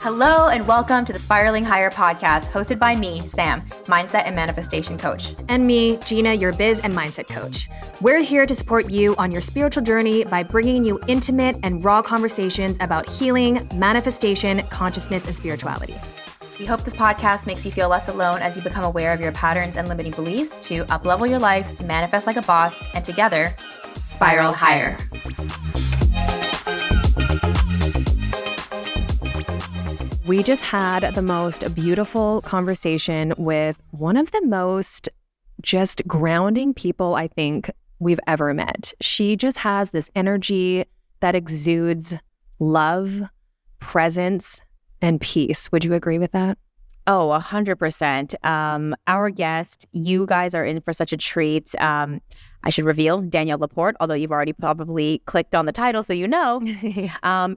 Hello and welcome to the Spiraling Higher podcast, hosted by me, Sam, mindset and manifestation coach. And me, Gina, your biz and mindset coach. We're here to support you on your spiritual journey by bringing you intimate and raw conversations about healing, manifestation, consciousness, and spirituality. We hope this podcast makes you feel less alone as you become aware of your patterns and limiting beliefs to up-level your life, manifest like a boss, and together, spiral higher. We just had the most beautiful conversation with one of the most just grounding people I think we've ever met. She just has this energy that exudes love, presence, and peace. Would you agree with that? Oh, 100%. Our guest, you guys are in for such a treat. I should reveal Danielle LaPorte, although you've already probably clicked on the title, so you know,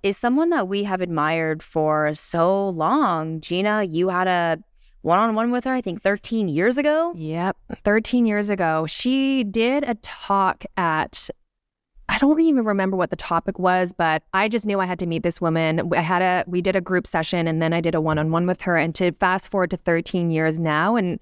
is someone that we have admired for so long. Gina, you had a one-on-one with her, I think 13 years ago. Yep, 13 years ago. She did a talk at, I don't even remember what the topic was, but I just knew I had to meet this woman. We did a group session and then I did a one-on-one with her, and to fast forward to 13 years now, and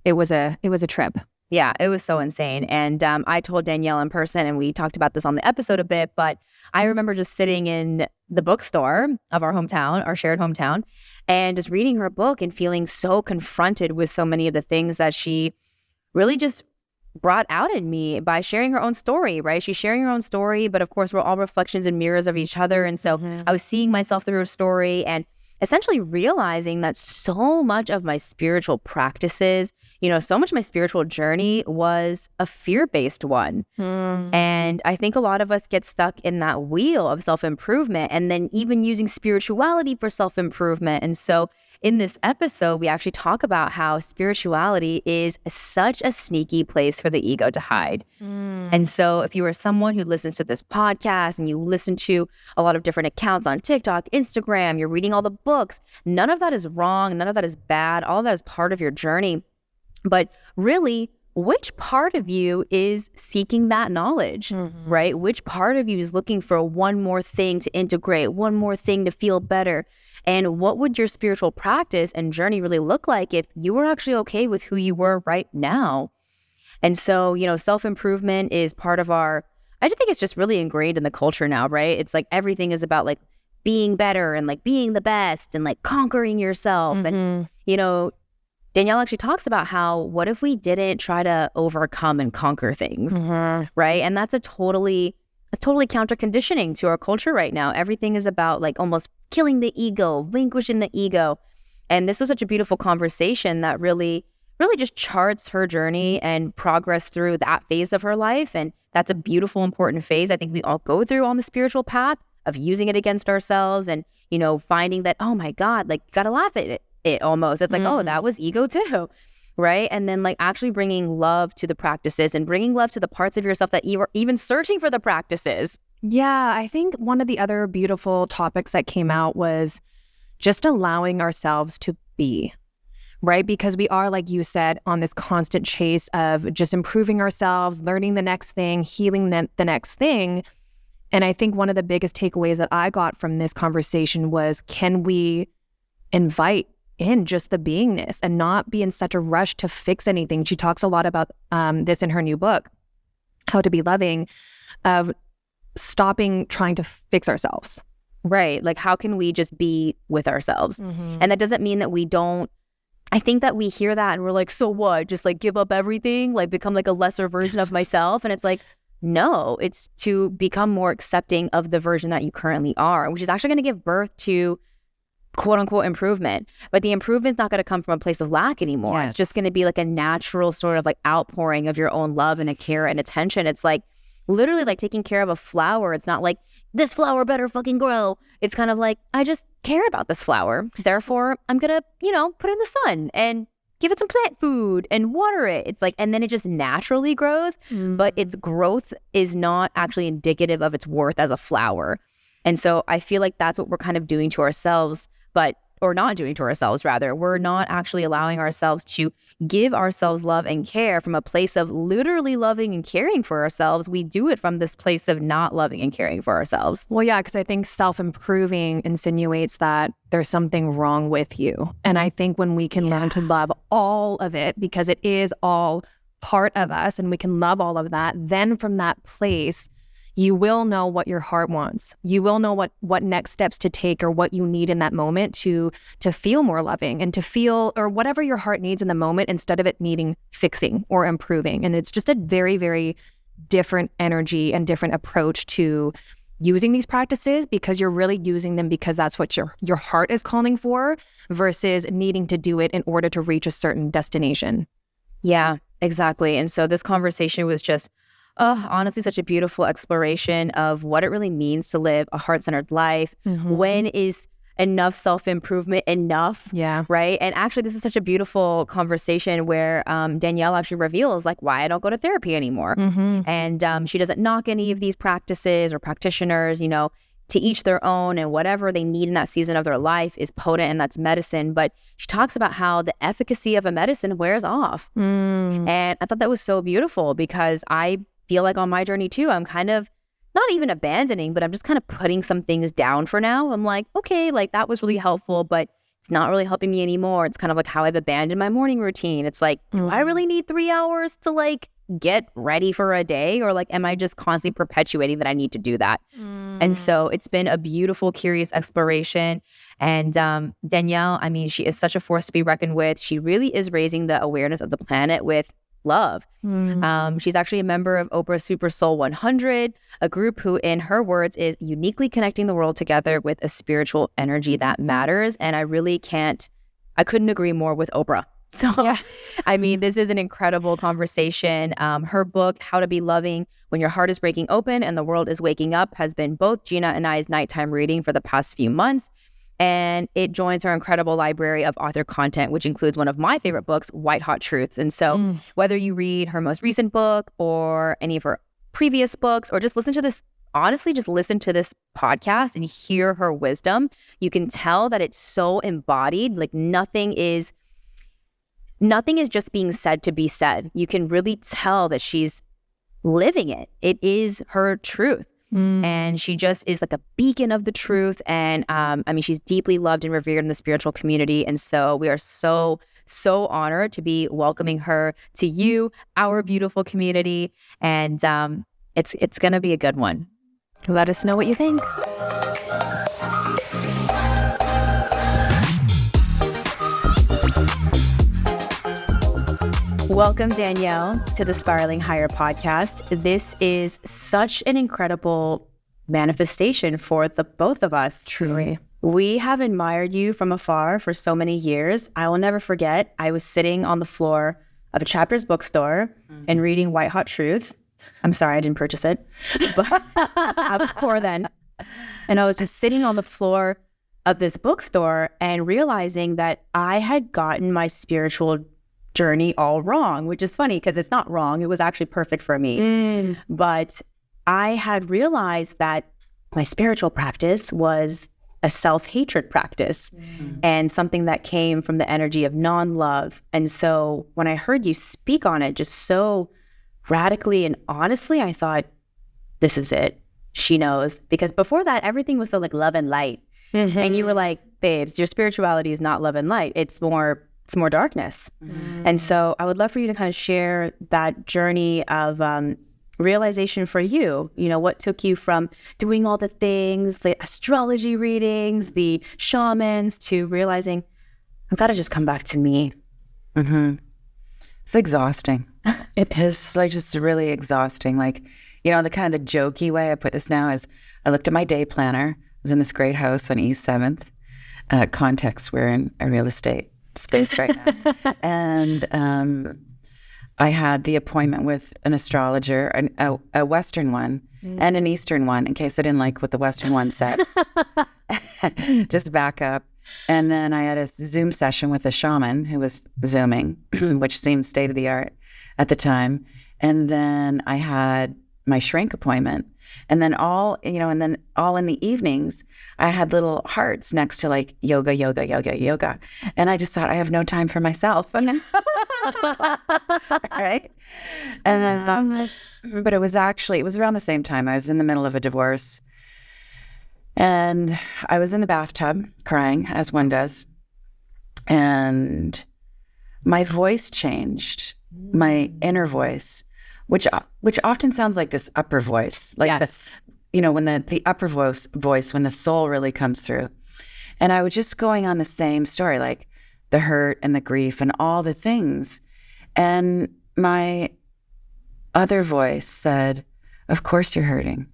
it was a trip. Yeah, it was so insane. And I told Danielle in person, and we talked about this on the episode a bit, but I remember just sitting in the bookstore of our hometown, our shared hometown, and just reading her book and feeling so confronted with so many of the things that she really just brought out in me by sharing her own story, right? She's sharing her own story, but of course we're all reflections and mirrors of each other. And so I was seeing myself through her story and essentially realizing that so much of my spiritual practices, so much of my spiritual journey was a fear-based one. And I think a lot of us get stuck in that wheel of self-improvement and then even using spirituality for self-improvement. And so in this episode, we actually talk about how spirituality is such a sneaky place for the ego to hide. And so if you are someone who listens to this podcast and you listen to a lot of different accounts on TikTok, Instagram, you're reading all the books, none of that is wrong. None of that is bad. All of that is part of your journey. But really, which part of you is seeking that knowledge, right? Which part of you is looking for one more thing to integrate, one more thing to feel better? And what would your spiritual practice and journey really look like if you were actually okay with who you were right now? And so, self-improvement is part of I just think it's just really ingrained in the culture now, right? It's like everything is about like being better and like being the best and like conquering yourself. And, Danielle actually talks about how, what if we didn't try to overcome and conquer things, right? And that's a totally counter conditioning to our culture right now. Everything is about like almost killing the ego, vanquishing the ego. And this was such a beautiful conversation that really just charts her journey and progress through that phase of her life. And that's a beautiful, important phase I think we all go through on the spiritual path of using it against ourselves and, finding that, oh my God, like you gotta laugh at it almost. It's like, oh, that was ego too, right? And then like actually bringing love to the practices and bringing love to the parts of yourself that you are even searching for the practices. Yeah, I think one of the other beautiful topics that came out was just allowing ourselves to be, right? Because we are, like you said, on this constant chase of just improving ourselves, learning the next thing, healing the next thing. And I think one of the biggest takeaways that I got from this conversation was, can we invite in just the beingness and not be in such a rush to fix anything? She talks a lot about this in her new book, How to Be Loving, of stopping trying to fix ourselves. Right. Like, how can we just be with ourselves? And that doesn't mean that we don't, I think that we hear that and we're like, so what? Just like give up everything, like become like a lesser version of myself. And it's like, no, it's to become more accepting of the version that you currently are, which is actually going to give birth to quote unquote improvement. But the improvement's not going to come from a place of lack anymore. It's just going to be like a natural sort of like outpouring of your own love and a care and attention. It's like literally like taking care of a flower. It's not like this flower better fucking grow. It's kind of like, I just care about this flower. Therefore, I'm going to, put it in the sun and give it some plant food and water it. It's like, and then it just naturally grows, but its growth is not actually indicative of its worth as a flower. And so I feel like that's what we're kind of doing to ourselves. But or not doing to ourselves, rather. We're not actually allowing ourselves to give ourselves love and care from a place of literally loving and caring for ourselves. We do it from this place of not loving and caring for ourselves. Well, yeah, because I think self-improving insinuates that there's something wrong with you. And I think when we can learn to love all of it, because it is all part of us and we can love all of that, then from that place, you will know what your heart wants. You will know what next steps to take or what you need in that moment to feel more loving and to feel, or whatever your heart needs in the moment, instead of it needing fixing or improving. And it's just a very, very different energy and different approach to using these practices, because you're really using them because that's what your heart is calling for, versus needing to do it in order to reach a certain destination. Yeah, exactly. And so this conversation was just honestly such a beautiful exploration of what it really means to live a heart-centered life. When is enough self-improvement enough? Yeah. Right? And actually, this is such a beautiful conversation where Danielle actually reveals like why I don't go to therapy anymore. And she doesn't knock any of these practices or practitioners, you know, to each their own, and whatever they need in that season of their life is potent, and that's medicine. But she talks about how the efficacy of a medicine wears off. And I thought that was so beautiful, because I feel like on my journey too, I'm kind of not even abandoning, but I'm just kind of putting some things down for now. I'm like, okay, like that was really helpful, but it's not really helping me anymore. It's kind of like how I've abandoned my morning routine. It's like, do I really need 3 hours to like get ready for a day? Or like, am I just constantly perpetuating that I need to do that? And so it's been a beautiful, curious exploration. And Danielle, I mean, she is such a force to be reckoned with. She really is raising the awareness of the planet with love. She's actually a member of Oprah's Super Soul 100, a group who, in her words, is uniquely connecting the world together with a spiritual energy that matters. And I couldn't agree more with Oprah. So, I mean, this is an incredible conversation. Her book, How to Be Loving When Your Heart is Breaking Open and the World is Waking Up, has been both Gina and I's nighttime reading for the past few months. And it joins her incredible library of author content, which includes one of my favorite books, White Hot Truths. And so whether you read her most recent book or any of her previous books, or just listen to this, honestly, just listen to this podcast and hear her wisdom, you can tell that it's so embodied. Like nothing is just being said to be said. You can really tell that she's living it. It is her truth. And she just is like a beacon of the truth. And I mean, she's deeply loved and revered in the spiritual community. And so we are so, so honored to be welcoming her to you, our beautiful community. And it's going to be a good one. Let us know what you think. Welcome, Danielle, to the Spiraling Higher podcast. This is such an incredible manifestation for the both of us. Truly. We have admired you from afar for so many years. I will never forget, I was sitting on the floor of a Chapters bookstore and reading White Hot Truth. I'm sorry, I didn't purchase it, but I was poor then. And I was just sitting on the floor of this bookstore and realizing that I had gotten my spiritual journey all wrong, which is funny because it's not wrong. It was actually perfect for me. But I had realized that my spiritual practice was a self-hatred practice and something that came from the energy of non-love. And so when I heard you speak on it just so radically and honestly, I thought, this is it. She knows. Because before that, everything was so like love and light. And you were like, babes, your spirituality is not love and light. It's more darkness. And so I would love for you to kind of share that journey of realization for you. You know, what took you from doing all the things, the astrology readings, the shamans, to realizing, I've got to just come back to me. It's exhausting. It is like just really exhausting. Like, you know, the kind of the jokey way I put this now is I looked at my day planner. I was in this great house on East 7th. Context, we're in a real estate space right now. And I had the appointment with an astrologer, a Western one and an Eastern one, in case I didn't like what the Western one said. Just back up. And then I had a Zoom session with a shaman who was Zooming, which seemed state of the art at the time. And then I had my shrink appointment. And then all in the evenings, I had little hearts next to like yoga. And I just thought, I have no time for myself. Right? And but it was around the same time. I was in the middle of a divorce. And I was in the bathtub crying, as one does. And my voice changed, my inner voice, which often sounds like this upper voice, like yes. when the upper voice, when the soul really comes through. And I was just going on the same story, like the hurt and the grief and all the things. And my other voice said, of course you're hurting.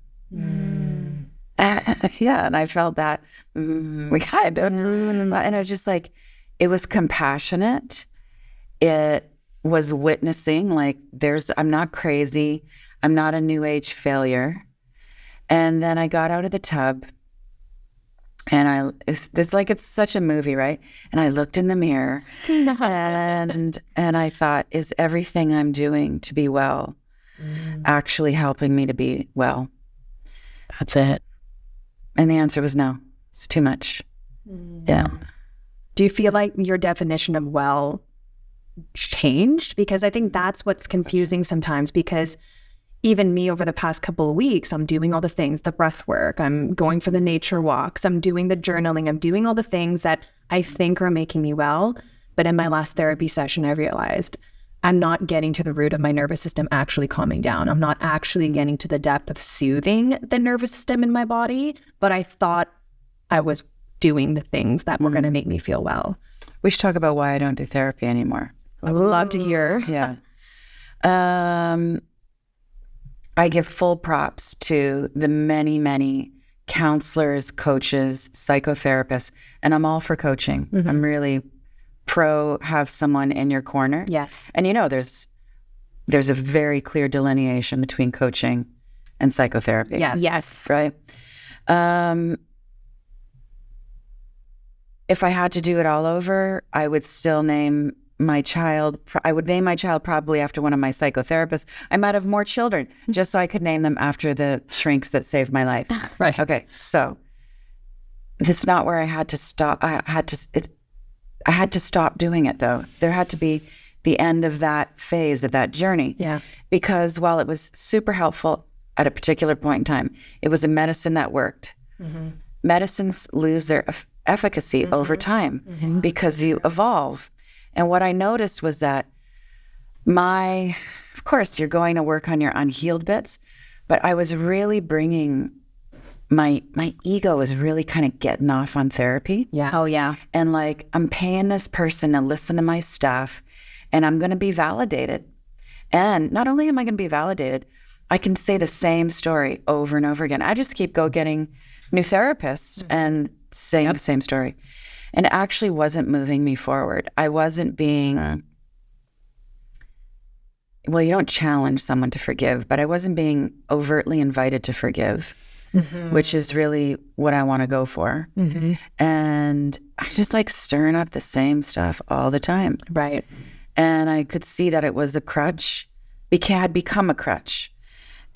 Yeah, and I felt that, and it was just like, it was compassionate. It was witnessing, like, I'm not crazy. I'm not a new age failure. And then I got out of the tub, and it's such a movie, right? And I looked in the mirror, and I thought, is everything I'm doing to be well actually helping me to be well? That's it. And the answer was no. It's too much. Yeah. Do you feel like your definition of well changed? Because I think that's what's confusing sometimes, because even me over the past couple of weeks, I'm doing all the things, the breath work, I'm going for the nature walks, I'm doing the journaling, I'm doing all the things that I think are making me well. But in my last therapy session, I realized I'm not getting to the root of my nervous system actually calming down. I'm not actually getting to the depth of soothing the nervous system in my body, but I thought I was doing the things that were going to make me feel well. We should talk about why I don't do therapy anymore. I would love to hear. Yeah. I give full props to the many, many counselors, coaches, psychotherapists, and I'm all for coaching. I'm really pro have someone in your corner. Yes. And there's a very clear delineation between coaching and psychotherapy. Yes. Right? If I had to do it all over, I would still name my child. I would name my child probably after one of my psychotherapists. I might have more children just so I could name them after the shrinks that saved my life. Right. Okay. So it's not where I had to stop. I had to stop doing it, though. There had to be the end of that phase of that journey. Yeah. Because while it was super helpful at a particular point in time, it was a medicine that worked. Medicines lose their efficacy over time because you evolve. And what I noticed was that of course, you're going to work on your unhealed bits, but I was really bringing my ego was really kind of getting off on therapy. Yeah. Oh, yeah. And like, I'm paying this person to listen to my stuff, and I'm going to be validated. And not only am I going to be validated, I can say the same story over and over again. I just keep getting new therapists and saying the same story. And it actually wasn't moving me forward. I wasn't being, well, you don't challenge someone to forgive, but I wasn't being overtly invited to forgive. Which is really what I want to go for. And I just like stirring up the same stuff all the time. Right. And I could see that it was a crutch, had become a crutch.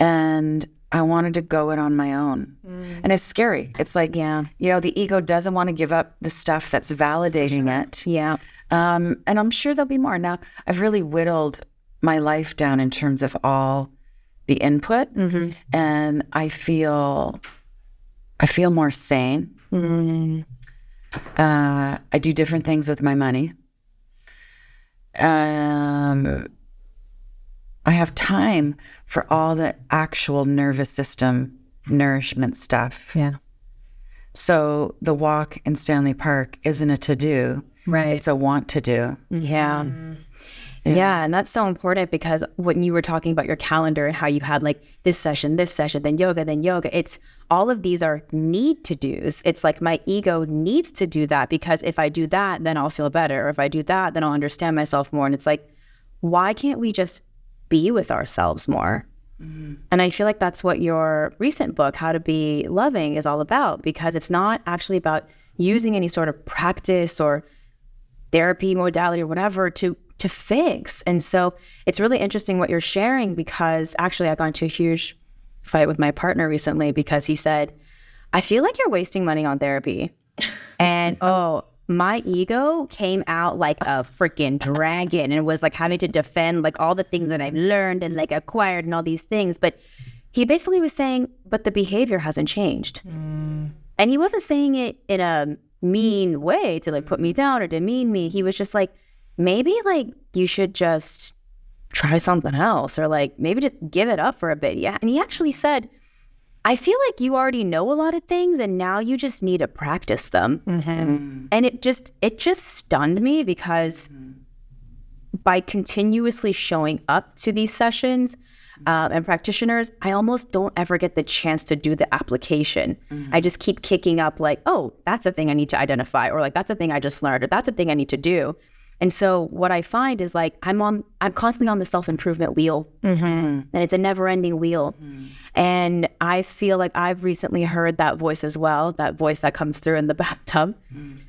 And I wanted to go it on my own. And it's scary. It's like, the ego doesn't want to give up the stuff that's validating it. Yeah. And I'm sure there'll be more. Now, I've really whittled my life down in terms of all the input, and I feel more sane. I do different things with my money. I have time for all the actual nervous system nourishment stuff. Yeah. So the walk in Stanley Park isn't a to-do. Right. It's a want to do. Yeah. Yeah, and that's so important, because when you were talking about your calendar and how you had like this session, then yoga, it's all of these are need to do's. It's like my ego needs to do that, because if I do that, then I'll feel better. Or if I do that, then I'll understand myself more. And it's like, why can't we just be with ourselves more? And I feel like that's what your recent book, How to Be Loving, is all about, because it's not actually about using any sort of practice or therapy modality or whatever to fix. And so it's really interesting what you're sharing, because actually I got into a huge fight with my partner recently because he said, I feel like you're wasting money on therapy. And my ego came out like a freaking dragon and was like having to defend like all the things that I've learned and like acquired and all these things. But he basically was saying, but the behavior hasn't changed. And he wasn't saying it in a mean way to like put me down or demean me. He was just like, maybe like you should just try something else, or like maybe just give it up for a bit. Yeah. And he actually said, I feel like you already know a lot of things and now you just need to practice them. And it just stunned me because by continuously showing up to these sessions and practitioners, I almost don't ever get the chance to do the application. I just keep kicking up like, oh, that's a thing I need to identify, or like that's a thing I just learned, or that's a thing I need to do. And so what I find is like I'm constantly on the self-improvement wheel, and it's a never-ending wheel. And I feel like I've recently heard that voice as well, that voice that comes through in the bathtub,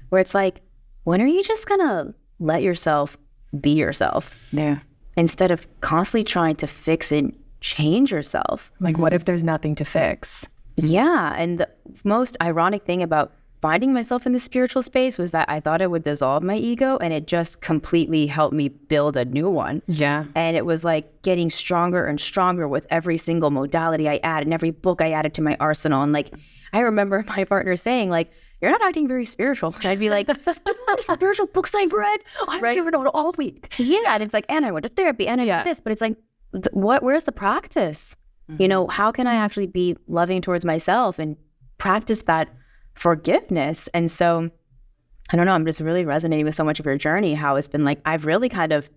where it's like, when are you just gonna let yourself be yourself? Yeah. Instead of constantly trying to fix and change yourself. Like, what if there's nothing to fix? Yeah. And the most ironic thing about finding myself in the spiritual space was that I thought it would dissolve my ego, and it just completely helped me build a new one. Yeah. And it was like getting stronger and stronger with every single modality I added and every book I added to my arsenal. And like, I remember my partner saying like, you're not acting very spiritual. And I'd be like, do you know how many spiritual books I've read? I've given out all week. Yeah. And it's like, and I went to therapy and I did this, but it's like, where's the practice? You know, how can I actually be loving towards myself and practice that forgiveness? And so I don't know, I'm just really resonating with so much of your journey, how it's been like I've really kind of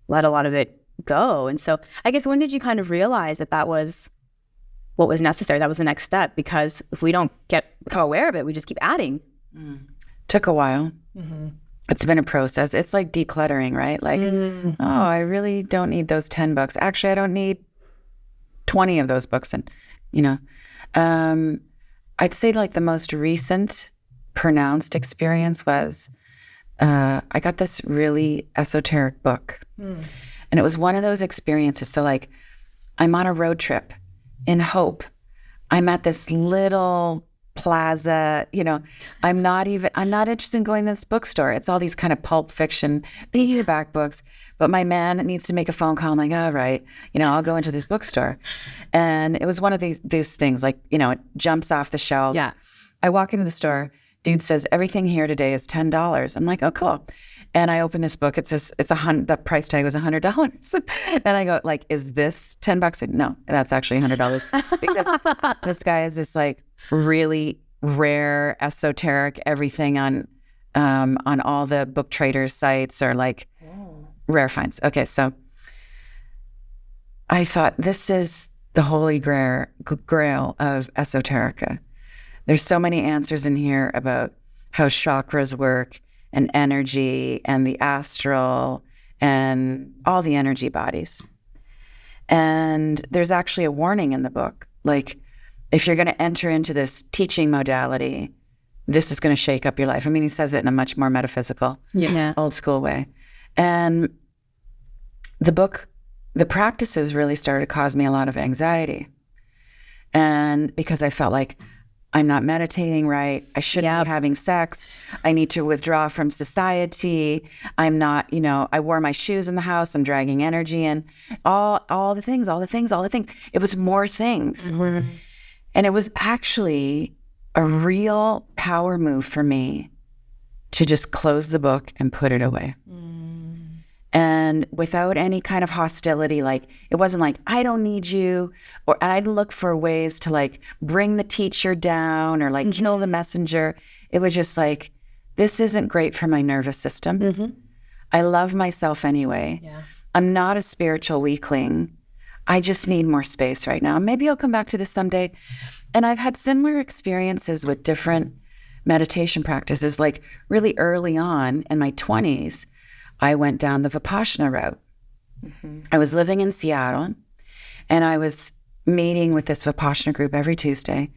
let a lot of it go. And so I guess, when did you kind of realize that that was what was necessary? That was the next step, because if we don't become aware of it, we just keep adding. Took a while. It's been a process. It's like decluttering, right? Like, oh, I really don't need those 10 books. Actually, I don't need 20 of those books. And, you know, I'd say like the most recent pronounced experience was I got this really esoteric book. And it was one of those experiences. So like I'm on a road trip in Hope. I'm at this little plaza, you know, I'm not interested in going to this bookstore. It's all these kind of pulp fiction paperback books. But my man needs to make a phone call. I'm like, all right, you know, I'll go into this bookstore. And it was one of these things like, you know, it jumps off the shelf. Yeah. I walk into the store. Dude says, everything here today is $10. I'm like, oh, cool. And I open this book. It says the price tag was $100. And I go, like, is this $10? No, that's actually $100. Because this guy is this like really rare, esoteric everything on all the book traders sites, or like rare finds. Okay, so I thought, this is the holy grail of esoterica. There's so many answers in here about how chakras work and energy and the astral and all the energy bodies. And there's actually a warning in the book. Like, if you're going to enter into this teaching modality, this is going to shake up your life. I mean, he says it in a much more metaphysical, old school way. And the practices really started to cause me a lot of anxiety. And because I felt like, I'm not meditating right. I shouldn't be having sex. I need to withdraw from society. I'm not, you know, I wore my shoes in the house. I'm dragging energy in. All the things. It was more things. And it was actually a real power move for me to just close the book and put it away. And without any kind of hostility, like, it wasn't like, I don't need you, or I'd look for ways to like bring the teacher down or like kill the messenger. It was just like, this isn't great for my nervous system. I love myself anyway. I'm not a spiritual weakling. I just need more space right now. Maybe I'll come back to this someday. And I've had similar experiences with different meditation practices. Like really early on in my 20s, I went down the Vipassana route. I was living in Seattle, and I was meeting with this Vipassana group every Tuesday.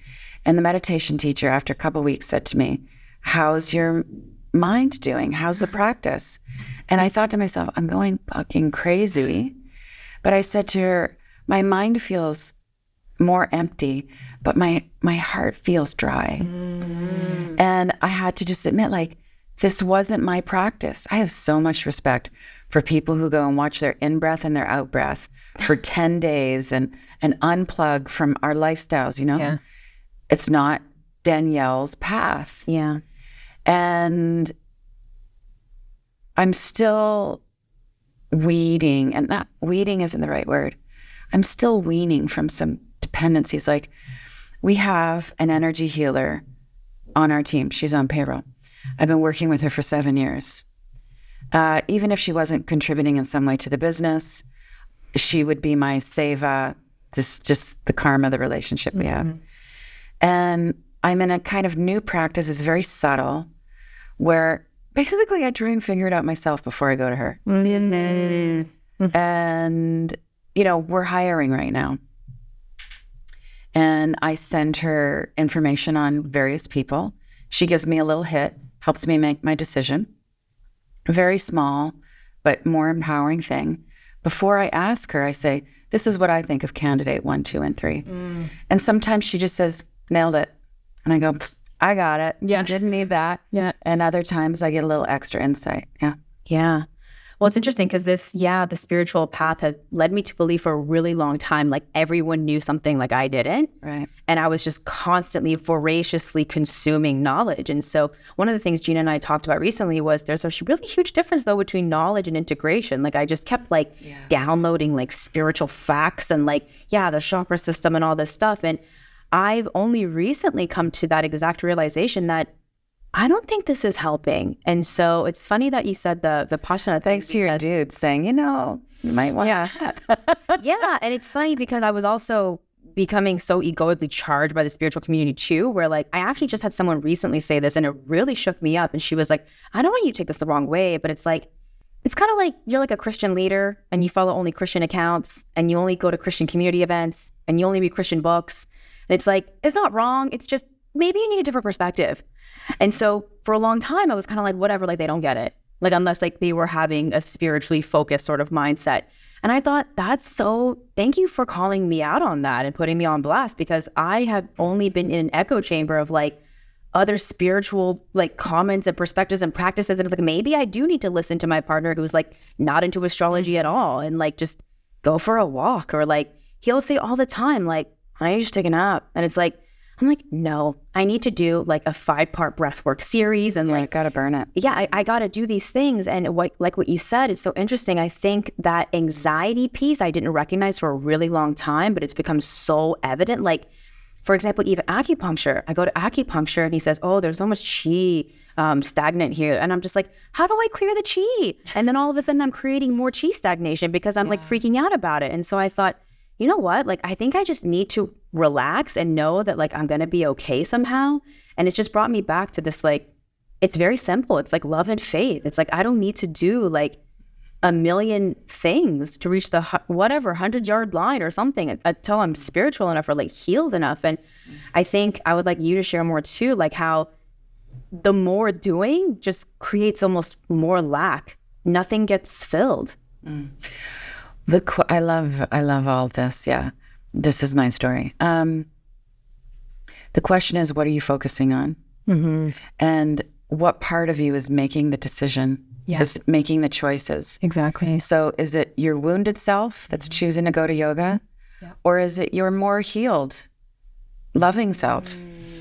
And the meditation teacher, after a couple of weeks, said to me, how's your mind doing? How's the practice? And I thought to myself, I'm going fucking crazy. But I said to her, my mind feels more empty, but my heart feels dry. And I had to just admit, like, this wasn't my practice. I have so much respect for people who go and watch their in-breath and their out-breath for 10 days and unplug from our lifestyles, you know? Yeah. It's not Danielle's path. Yeah. And I'm still weeding, and not weeding isn't the right word. I'm still weaning from some dependencies. Like, we have an energy healer on our team. She's on payroll. I've been working with her for 7 years. Even if she wasn't contributing in some way to the business, she would be my seva. This is just the karma, the relationship we have. And I'm in a kind of new practice. It's very subtle, where basically I try and figure it out myself before I go to her. And, you know, we're hiring right now. And I send her information on various people. She gives me a little hit, helps me make my decision. Very small, but more empowering thing. Before I ask her, I say, this is what I think of candidate 1, 2, and 3. And sometimes she just says, nailed it. And I go, I got it. Yeah. Didn't need that. Yeah. And other times I get a little extra insight. Yeah. Yeah. Well, it's interesting because the spiritual path has led me to believe for a really long time, like everyone knew something like I didn't. Right. And I was just constantly voraciously consuming knowledge. And so one of the things Gina and I talked about recently was there's a really huge difference though between knowledge and integration. Like I just kept like downloading like spiritual facts and like, the chakra system and all this stuff. And I've only recently come to that exact realization that I don't think this is helping. And so it's funny that you said the Vipassana. Thanks to your dude saying, you know, you might want Yeah. And it's funny because I was also becoming so egoically charged by the spiritual community too, where like, I actually just had someone recently say this and it really shook me up. And she was like, I don't want you to take this the wrong way, but it's like, it's kind of like you're like a Christian leader and you follow only Christian accounts and you only go to Christian community events and you only read Christian books. And it's like, it's not wrong. It's just, maybe you need a different perspective. And so for a long time, I was kind of like, whatever, like they don't get it. Like, unless like they were having a spiritually focused sort of mindset. And I thought thank you for calling me out on that and putting me on blast, because I have only been in an echo chamber of like other spiritual like comments and perspectives and practices. And like, maybe I do need to listen to my partner who's like not into astrology at all and like just go for a walk, or like he'll say all the time, like, I just take a nap. And it's like, I'm like, no, I need to do like a 5-part breathwork series and like, gotta burn it. Yeah, I gotta do these things. And what you said is so interesting. I think that anxiety piece I didn't recognize for a really long time, but it's become so evident. Like, for example, even acupuncture. I go to acupuncture and he says, oh, there's so much chi stagnant here. And I'm just like, how do I clear the chi? And then all of a sudden I'm creating more chi stagnation because I'm like freaking out about it. And so I thought, you know what? Like, I think I just need to relax and know that like I'm going to be okay somehow. And it's just brought me back to this, like, it's very simple. It's like love and faith. It's like, I don't need to do like a million things to reach the 100-yard line or something until I'm spiritual enough or like healed enough. And I think I would like you to share more too, like how the more doing just creates almost more lack. Nothing gets filled. I love all this. Yeah. This is my story. The question is, what are you focusing on? And what part of you is making the decision, is making the choices? Exactly. So is it your wounded self that's choosing to go to yoga? Or is it your more healed, loving self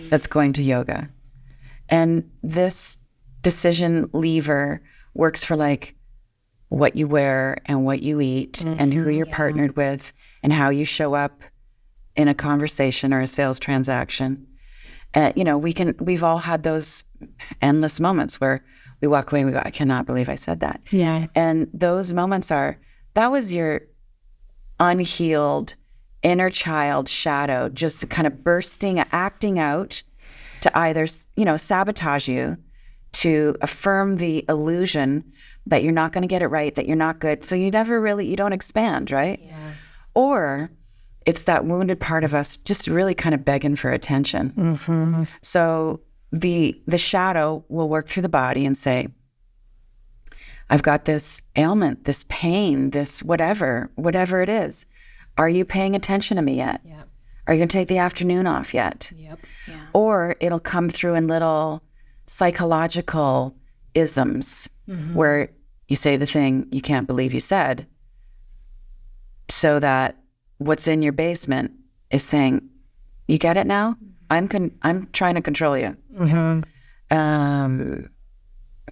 that's going to yoga? And this decision lever works for like what you wear and what you eat and who you're partnered with and how you show up in a conversation or a sales transaction. You know, we've all had those endless moments where we walk away and we go, I cannot believe I said that. Yeah. And those moments that was your unhealed inner child shadow just kind of bursting, acting out to either, you know, sabotage you, to affirm the illusion that you're not going to get it right, that you're not good. So you don't expand, right? Yeah. Or it's that wounded part of us just really kind of begging for attention. So the shadow will work through the body and say, I've got this ailment, this pain, this whatever it is. Are you paying attention to me yet? Yeah. Are you going to take the afternoon off yet? Yep. Yeah. Or it'll come through in little psychological isms where you say the thing you can't believe you said, so that what's in your basement is saying, you get it now? I'm trying to control you.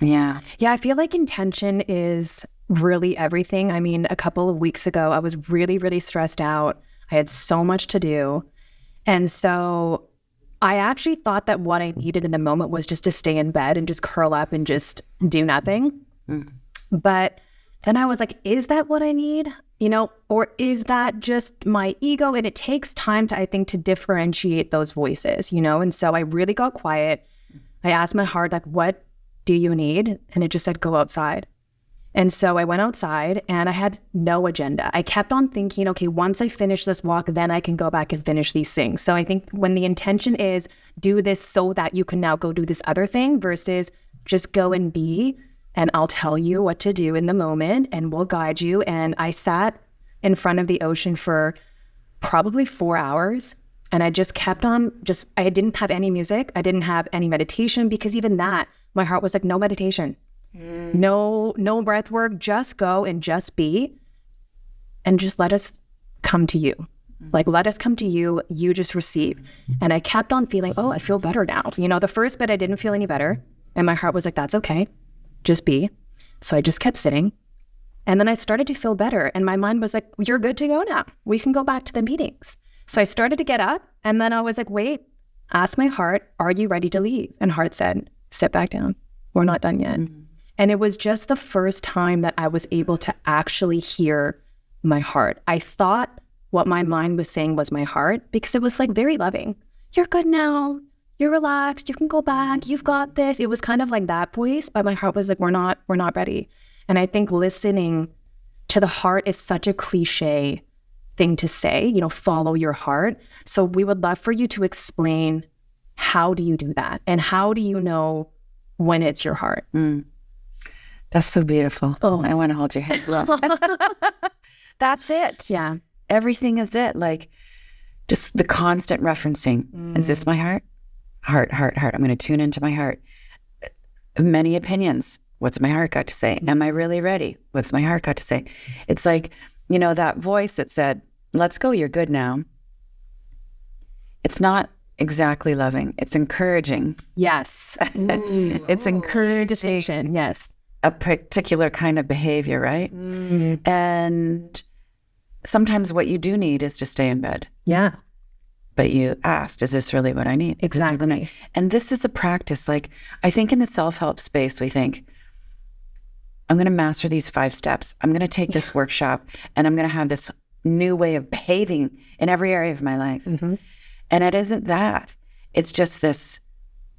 Yeah. Yeah, I feel like intention is really everything. I mean, a couple of weeks ago, I was really, really stressed out. I had so much to do. And so I actually thought that what I needed in the moment was just to stay in bed and just curl up and just do nothing. But then I was like, is that what I need? You know, or is that just my ego? And it takes time to, I think, to differentiate those voices, you know? And so I really got quiet. I asked my heart, like, what do you need? And it just said, go outside. And so I went outside and I had no agenda. I kept on thinking, okay, once I finish this walk, then I can go back and finish these things. So I think when the intention is do this so that you can now go do this other thing versus just go and be, and I'll tell you what to do in the moment and we'll guide you. And I sat in front of the ocean for probably 4 hours. And I just kept on I didn't have any music. I didn't have any meditation, because even that, my heart was like, no meditation. No breath work, just go and just be, and just let us come to you. Like, let us come to you, you just receive. And I kept on feeling, oh, I feel better now. You know, the first bit I didn't feel any better. And my heart was like, that's okay, just be. So I just kept sitting. And then I started to feel better. And my mind was like, you're good to go now. We can go back to the meetings. So I started to get up, and then I was like, wait, ask my heart, are you ready to leave? And heart said, sit back down. We're not done yet. And it was just the first time that I was able to actually hear my heart. I thought what my mind was saying was my heart, because it was like very loving. You're good now. You're relaxed. You can go back. You've got this. It was kind of like that voice, but my heart was like, we're not ready. And I think listening to the heart is such a cliche thing to say, you know, follow your heart. So we would love for you to explain, how do you do that? And how do you know when it's your heart? That's so beautiful. Oh, I want to hold your head low. That's it. Yeah. Everything is it. Like, just the constant referencing. Is this my heart? Heart. I'm going to tune into my heart. Many opinions. What's my heart got to say? Am I really ready? What's my heart got to say? It's like, you know, that voice that said, let's go, you're good now. It's not exactly loving. It's encouraging. Yes. It's encouraging. Yes. A particular kind of behavior, right? And sometimes what you do need is to stay in bed. Yeah. But you asked, is this really what I need? Exactly. And this is a practice. Like, I think in the self-help space, we think, I'm going to master these 5 steps. I'm going to take this workshop, and I'm going to have this new way of behaving in every area of my life. And it isn't that. It's just this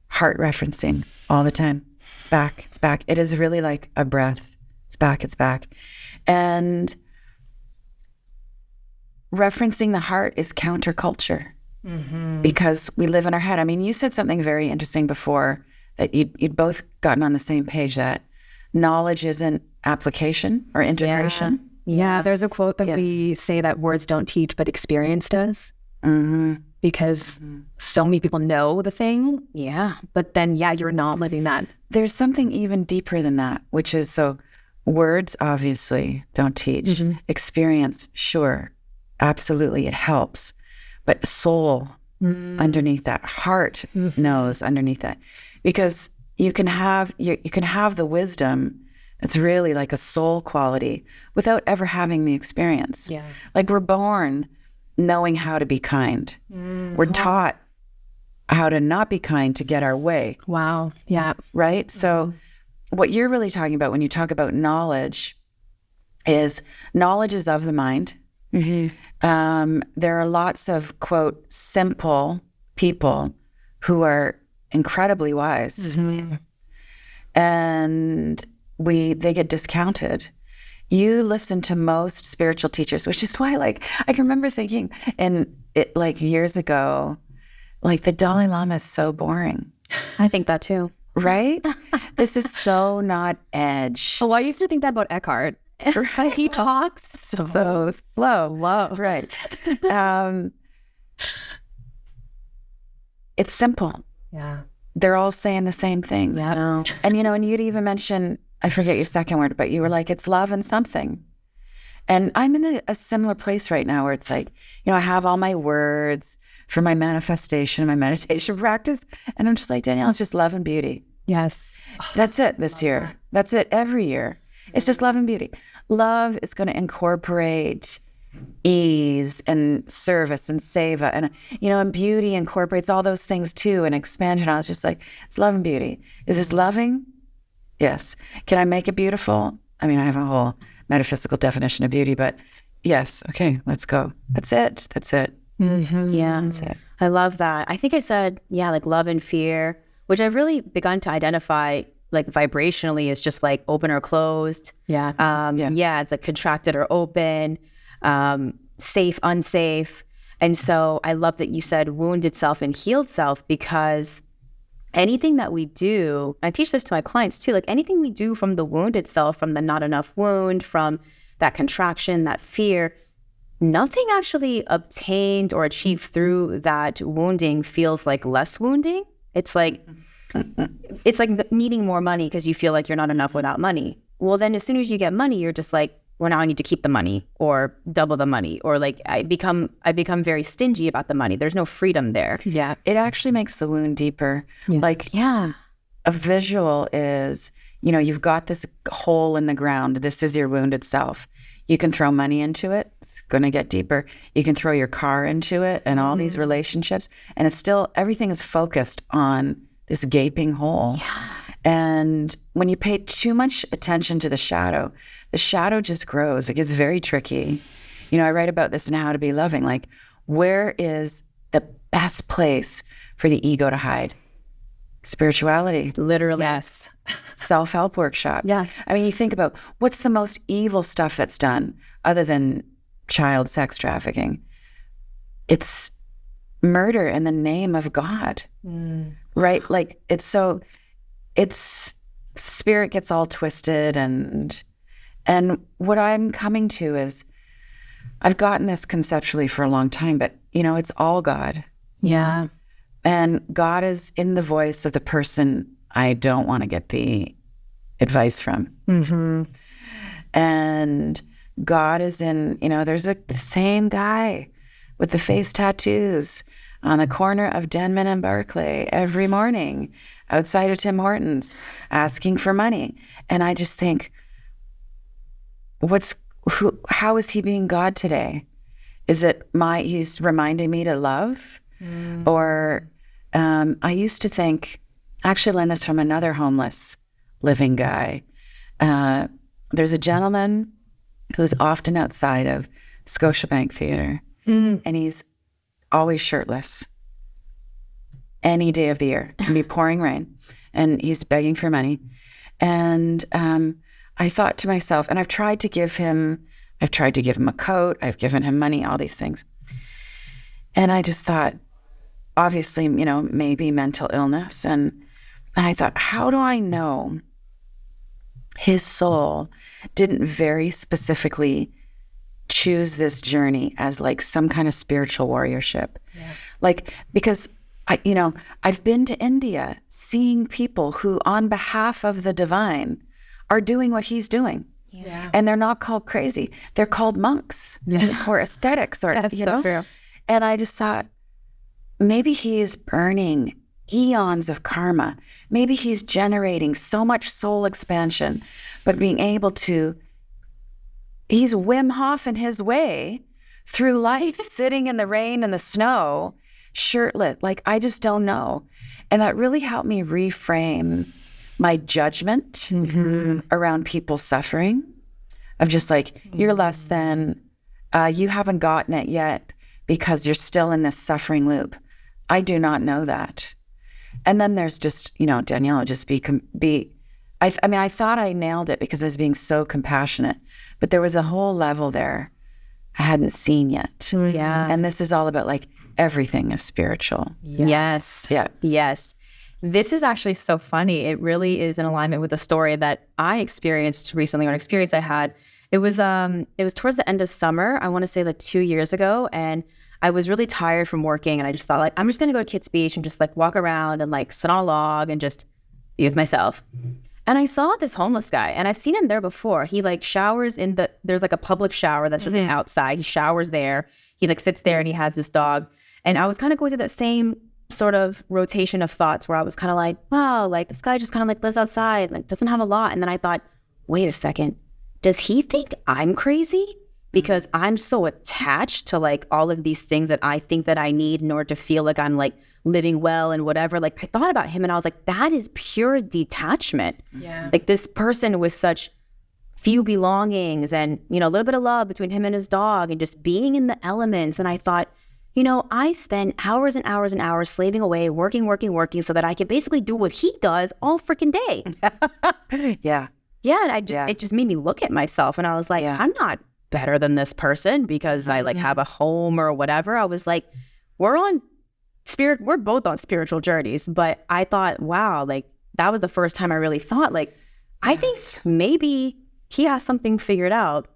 heart referencing all the time. It's back. It's back. It is really like a breath. It's back. It's back. And referencing the heart is counterculture, because we live in our head. I mean, you said something very interesting before, that you'd both gotten on the same page, that knowledge isn't application or integration. Yeah. There's a quote that we say that words don't teach, but experience does. Because so many people know the thing. Yeah. But then, you're not living that. There's something even deeper than that, which is, so words obviously don't teach. Experience, sure. Absolutely, it helps. But soul underneath that, heart knows underneath that. Because you can have the wisdom that's really like a soul quality without ever having the experience. Yeah. Like, we're born knowing how to be kind. We're taught how to not be kind to get our way. Wow. Yeah. Right? So what you're really talking about when you talk about knowledge is of the mind. There are lots of, quote, simple people who are incredibly wise. And they get discounted. You listen to most spiritual teachers, which is why, like, I can remember thinking, and it, like, years ago, like, the Dalai Lama is so boring. I think that too. Right? This is so not edge. Oh, I used to think that about Eckhart. He talks so slow. Right. It's simple. Yeah. They're all saying the same things. Yeah. And, and you'd even mention, I forget your second word, but you were like, it's love and something. And I'm in a similar place right now where it's like, I have all my words for my manifestation, my meditation practice. And I'm just like, Danielle, it's just love and beauty. Yes. That's it this year. That's it every year. It's just love and beauty. Love is going to incorporate ease and service and seva. And, and beauty incorporates all those things too, and expansion. I was just like, it's love and beauty. Is this loving? Yes. Can I make it beautiful? I mean, I have a whole metaphysical definition of beauty, but yes. Okay, let's go. That's it. That's it. Mm-hmm. Yeah. That's it. I love that. I think I said, like love and fear, which I've really begun to identify like vibrationally as just like open or closed. Yeah. It's like contracted or open, safe, unsafe. And so I love that you said wounded self and healed self, because anything that we do, I teach this to my clients too, like anything we do from the wounded self, from the not enough wound, from that contraction, that fear, nothing actually obtained or achieved through that wounding feels like less wounding. It's like needing more money because you feel like you're not enough without money. Well, then as soon as you get money, you're just like, well, now I need to keep the money or double the money, or like I become very stingy about the money. There's no freedom there. Yeah, it actually makes the wound deeper. Yeah. Like, a visual is, you've got this hole in the ground. This is your wounded self. You can throw money into it. It's going to get deeper. You can throw your car into it and all these relationships. And it's still, everything is focused on this gaping hole. Yeah. And when you pay too much attention to the shadow just grows. It gets very tricky. I write about this in How to Be Loving. Like, where is the best place for the ego to hide? Spirituality. Literally. Yes. Self-help workshops. Yes. I mean, you think about what's the most evil stuff that's done other than child sex trafficking? It's murder in the name of God. Right? Like, it's spirit gets all twisted, and what I'm coming to is, I've gotten this conceptually for a long time, but it's all God. Yeah. And God is in the voice of the person I don't want to get the advice from. Mm-hmm. And God is in, there's the same guy with the face tattoos on the corner of Denman and Barclay every morning outside of Tim Hortons asking for money. And I just think, how is he being God today? Is it he's reminding me to love? Or I used to think, actually learned this from another homeless living guy. There's a gentleman who's often outside of Scotiabank Theatre, and he's always shirtless. Any day of the year. It can be pouring rain, and he's begging for money. And I thought to myself, and I've tried to give him a coat, I've given him money, all these things. And I just thought, obviously, maybe mental illness. And I thought, how do I know his soul didn't very specifically choose this journey as like some kind of spiritual warriorship? Yeah. Like, because I've been to India seeing people who on behalf of the divine are doing what he's doing. Yeah. And they're not called crazy. They're called monks or ascetics or, That's so true. And I just thought, maybe he is burning eons of karma. Maybe he's generating so much soul expansion, but being able to, he's Wim Hof in his way through life, sitting in the rain and the snow, shirtless. Like, I just don't know. And that really helped me reframe my judgment around people suffering, of just like, you're less than, you haven't gotten it yet because you're still in this suffering loop. I do not know that. And then there's just, Danielle, just I thought I nailed it because I was being so compassionate, but there was a whole level there I hadn't seen yet. Yeah. And this is all about like, everything is spiritual. Yes. Yeah. Yes. This is actually so funny. It really is in alignment with a story that I experienced recently, or an experience I had. It was towards the end of summer. I want to say like 2 years ago. And I was really tired from working, and I just thought, like, I'm just going to go to Kitts Beach and just like walk around and like sit on a log and just be with myself. And I saw this homeless guy, and I've seen him there before. He like showers there's like a public shower that's just outside. He showers there. He like sits there and he has this dog. And I was kind of going through that same sort of rotation of thoughts where I was kind of like, wow, like this guy just kind of like lives outside, like doesn't have a lot. And then I thought, wait a second, does he think I'm crazy? Because I'm so attached to like all of these things that I think that I need in order to feel like I'm like living well and whatever. Like I thought about him and I was like, that is pure detachment. Yeah. Like this person with such few belongings and, you know, a little bit of love between him and his dog and just being in the elements. And I thought, you know, I spend hours and hours and hours slaving away, working so that I can basically do what he does all freaking day. Yeah. Yeah. And it just made me look at myself and I was like, I'm not better than this person because I like have a home or whatever. I was like, we're both on spiritual journeys. But I thought, wow, like that was the first time I really thought like, I think maybe he has something figured out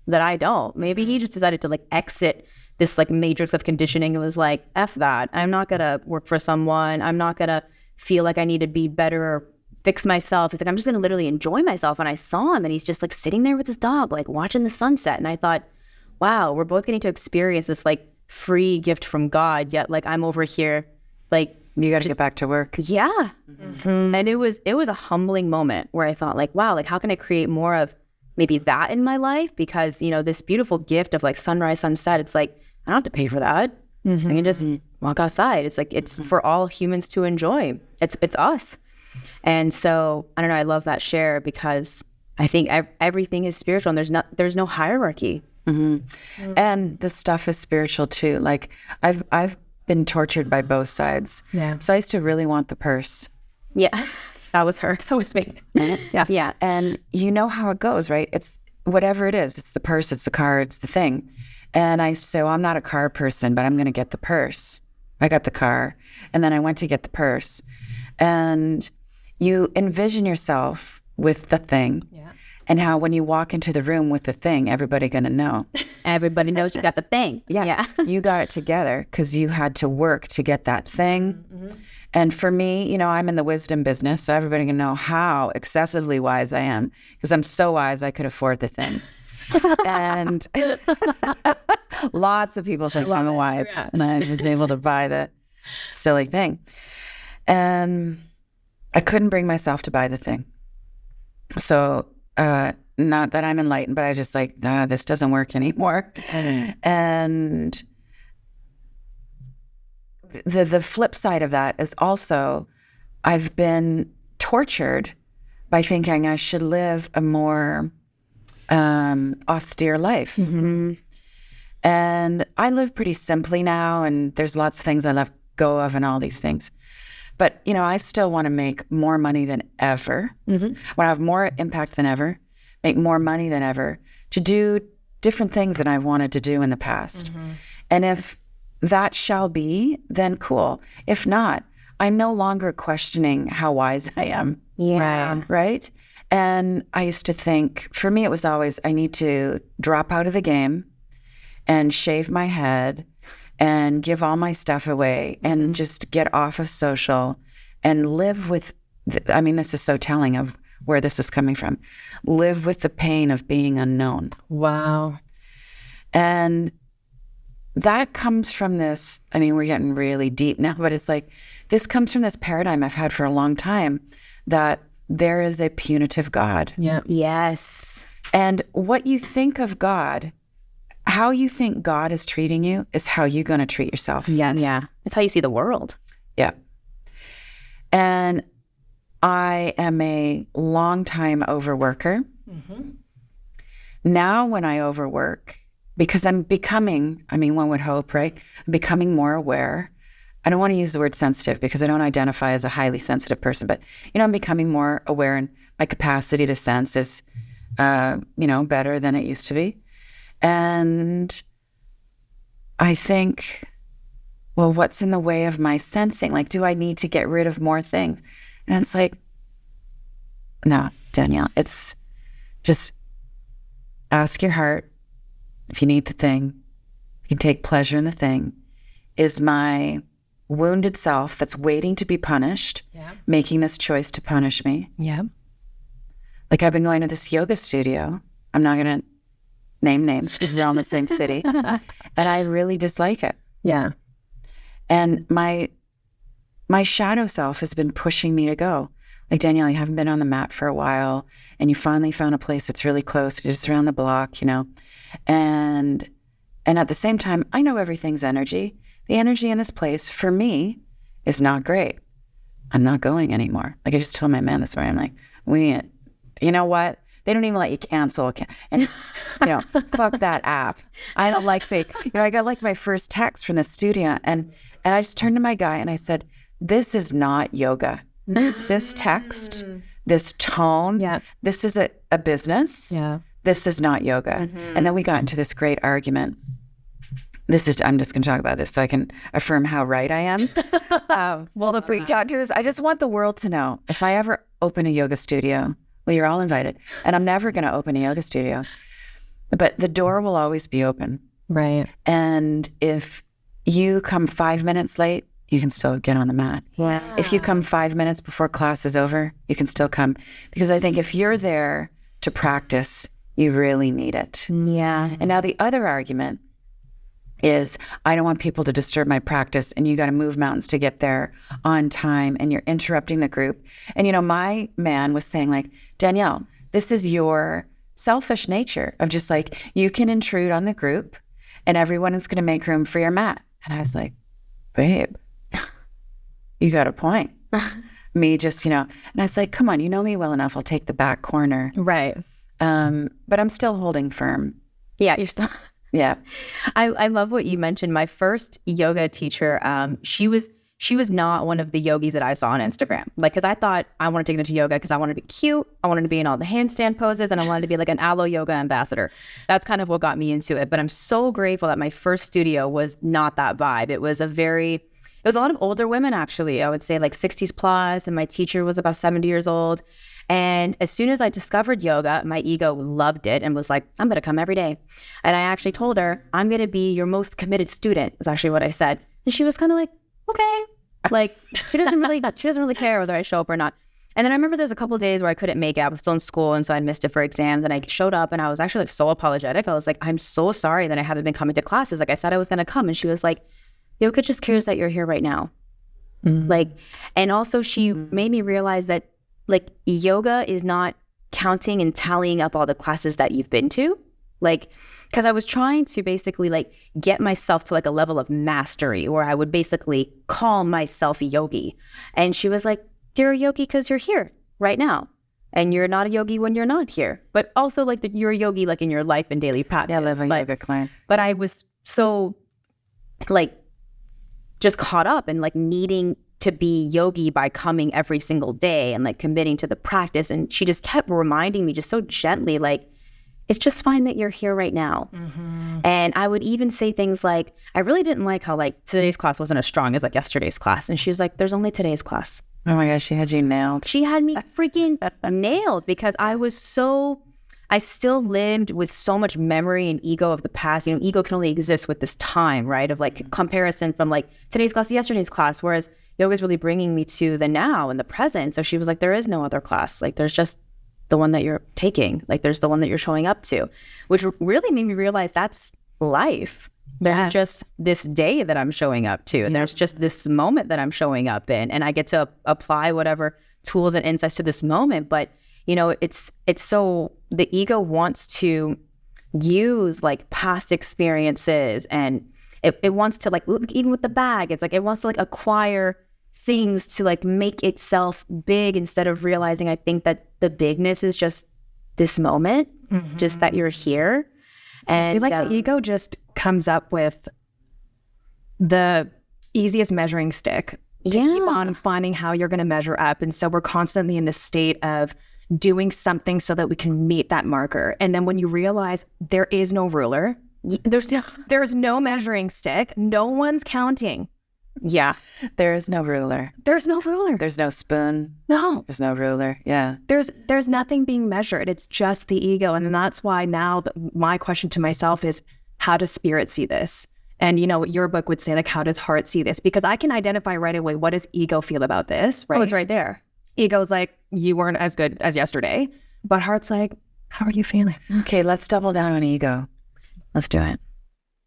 that I don't. Maybe he just decided to like exit this like matrix of conditioning and was like, F that. I'm not gonna work for someone. I'm not gonna feel like I need to be better or fix myself. He's like, I'm just gonna literally enjoy myself. And I saw him and he's just like sitting there with his dog, like watching the sunset. And I thought, wow, we're both getting to experience this like free gift from God. Yet like I'm over here, like you got to get back to work. Yeah. Mm-hmm. And it was a humbling moment where I thought like, wow, like how can I create more of maybe that in my life? Because, you know, this beautiful gift of like sunrise, sunset, it's like, I don't have to pay for that. Mm-hmm. I can just walk outside. It's like, it's for all humans to enjoy. It's us. And so, I don't know, I love that share because I think everything is spiritual and there's no hierarchy. Mm-hmm. Mm-hmm. And the stuff is spiritual too. Like I've been tortured by both sides. Yeah. So I used to really want the purse. Yeah. That was her. That was me. Yeah. Yeah. And you know how it goes, right? It's whatever it is. It's the purse, it's the car, it's the thing. And I say, well, I'm not a car person, but I'm going to get the purse. I got the car. And then I went to get the purse. And you envision yourself with the thing. Yeah. And how when you walk into the room with the thing, everybody going to know. Everybody knows you got the thing. Yeah. You got it together because you had to work to get that thing. Mm-hmm. And for me, you know, I'm in the wisdom business, so everybody can know how excessively wise I am because I'm so wise I could afford the thing. And lots of people think I'm wise, and I was able to buy the silly thing. And I couldn't bring myself to buy the thing. So not that I'm enlightened, but I just like, this doesn't work anymore. And the flip side of that is also I've been tortured by thinking I should live a more austere life. Mm-hmm. And I live pretty simply now, and there's lots of things I let go of and all these things. But, you know, I still want to make more money than ever. Mm-hmm. Want to have more impact than ever, make more money than ever, to do different things that I've wanted to do in the past. Mm-hmm. And if that shall be, then cool. If not, I'm no longer questioning how wise I am. Yeah. Right? And I used to think, for me, it was always, I need to drop out of the game and shave my head and give all my stuff away and just get off of social and live with, this is so telling of where this is coming from. Live with the pain of being unknown. Wow. And that comes from this, we're getting really deep now, but it's like, this comes from this paradigm I've had for a long time that there is a punitive God. Yeah. Yes. And what you think of God, how you think God is treating you is how you're going to treat yourself. Yeah. Yeah. That's how you see the world. Yeah. And I am a long-time overworker. Mm-hmm. Now when I overwork, because I'm becoming, one would hope, right? I'm becoming more aware. I don't want to use the word sensitive because I don't identify as a highly sensitive person, but, I'm becoming more aware, and my capacity to sense is, better than it used to be. And I think, well, what's in the way of my sensing? Like, do I need to get rid of more things? And it's like, no, Danielle, it's just ask your heart if you need the thing, you can take pleasure in the thing, is my wounded self that's waiting to be punished, making this choice to punish me. Yeah. Like I've been going to this yoga studio. I'm not going to name names because we're all in the same city. And I really dislike it. Yeah. And my shadow self has been pushing me to go. Like, Danielle, you haven't been on the mat for a while, and you finally found a place that's really close, just around the block, you know. And at the same time, I know everything's energy. The energy in this place, for me, is not great. I'm not going anymore. Like, I just told my man this morning, I'm like, you know what? They don't even let you cancel. And, you know, fuck that app. I don't like fake. You know, I got like my first text from the studio, and I just turned to my guy and I said, this is not yoga. This text, this tone, this is a business. Yeah. This is not yoga. Mm-hmm. And then we got into this great argument. I'm just going to talk about this so I can affirm how right I am. Well, if we got to this, I just want the world to know, if I ever open a yoga studio, well, you're all invited. And I'm never going to open a yoga studio. But the door will always be open. Right. And if you come 5 minutes late, you can still get on the mat. Yeah. If you come 5 minutes before class is over, you can still come. Because I think if you're there to practice, you really need it. Yeah. And now the other argument is, I don't want people to disturb my practice, and you got to move mountains to get there on time, and you're interrupting the group. And, you know, my man was saying, like, Danielle, this is your selfish nature of just like, you can intrude on the group and everyone is going to make room for your mat. And I was like, babe, you got a point. Me just, you know, and I was like, come on, you know me well enough. I'll take the back corner. Right. But I'm still holding firm. Yeah, you're still. Yeah. I love what you mentioned. My first yoga teacher, she was not one of the yogis that I saw on Instagram. Like, because I thought I wanted to get into yoga because I wanted to be cute. I wanted to be in all the handstand poses, and I wanted to be like an aloe yoga ambassador. That's kind of what got me into it. But I'm so grateful that my first studio was not that vibe. It was a lot of older women, actually. I would say like 60s plus, and my teacher was about 70 years old. And as soon as I discovered yoga, my ego loved it and was like, I'm going to come every day. And I actually told her, I'm going to be your most committed student, is actually what I said. And she was kind of like, okay. Like, she doesn't really care whether I show up or not. And then I remember there's a couple of days where I couldn't make it. I was still in school, and so I missed it for exams. And I showed up, and I was actually like so apologetic. I was like, I'm so sorry that I haven't been coming to classes. Like, I said I was going to come. And she was like, yoga just cares that you're here right now. Mm-hmm. Like, and also she made me realize that, like, yoga is not counting and tallying up all the classes that you've been to. Like, because I was trying to basically like get myself to like a level of mastery where I would basically call myself a yogi. And she was like, you're a yogi because you're here right now. And you're not a yogi when you're not here. But also like you're a yogi like in your life and daily practice. Yeah, living yoga client. But I was so like just caught up in like needing to be yogi by coming every single day and like committing to the practice. And she just kept reminding me just so gently, like, it's just fine that you're here right now. Mm-hmm. And I would even say things like, I really didn't like how like today's class wasn't as strong as like yesterday's class. And she was like, there's only today's class. Oh my gosh, she had you nailed. She had me freaking nailed because I still lived with so much memory and ego of the past. You know, ego can only exist with this time, right? Of like comparison from like today's class to yesterday's class. Whereas yoga is really bringing me to the now and the present. So she was like, there is no other class. Like, there's just the one that you're taking. Like, there's the one that you're showing up to, which really made me realize that's life. There's just this day that I'm showing up to, and there's just this moment that I'm showing up in, and I get to apply whatever tools and insights to this moment. But, you know, it's so the ego wants to use like past experiences, and it wants to like, even with the bag, it's like it wants to like acquire things to like make itself big instead of realizing, I think, that the bigness is just this moment, just that you're here. And I feel like the ego just comes up with the easiest measuring stick to keep on finding how you're going to measure up. And so we're constantly in this state of doing something so that we can meet that marker. And then when you realize there is no ruler, there's no measuring stick, no one's counting. Yeah. There is no ruler. There's no ruler. There's no spoon. No. There's no ruler. Yeah. There's nothing being measured. It's just the ego. And that's why now my question to myself is, how does spirit see this? And, your book would say, like, how does heart see this? Because I can identify right away, what does ego feel about this, right? Oh, it's right there. Ego's like, you weren't as good as yesterday. But heart's like, how are you feeling? Okay, let's double down on ego. Let's do it.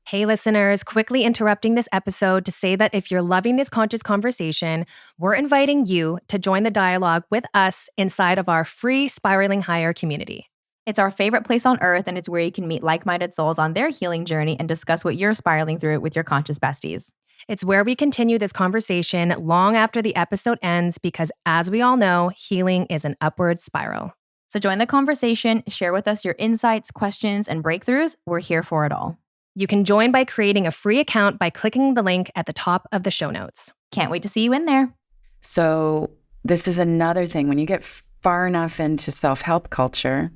Hey, listeners, quickly interrupting this episode to say that if you're loving this conscious conversation, we're inviting you to join the dialogue with us inside of our free Spiraling Higher community. It's our favorite place on earth, and it's where you can meet like-minded souls on their healing journey and discuss what you're spiraling through with your conscious besties. It's where we continue this conversation long after the episode ends because, as we all know, healing is an upward spiral. So join the conversation, share with us your insights, questions, and breakthroughs. We're here for it all. You can join by creating a free account by clicking the link at the top of the show notes. Can't wait to see you in there. So this is another thing. When you get far enough into self-help culture,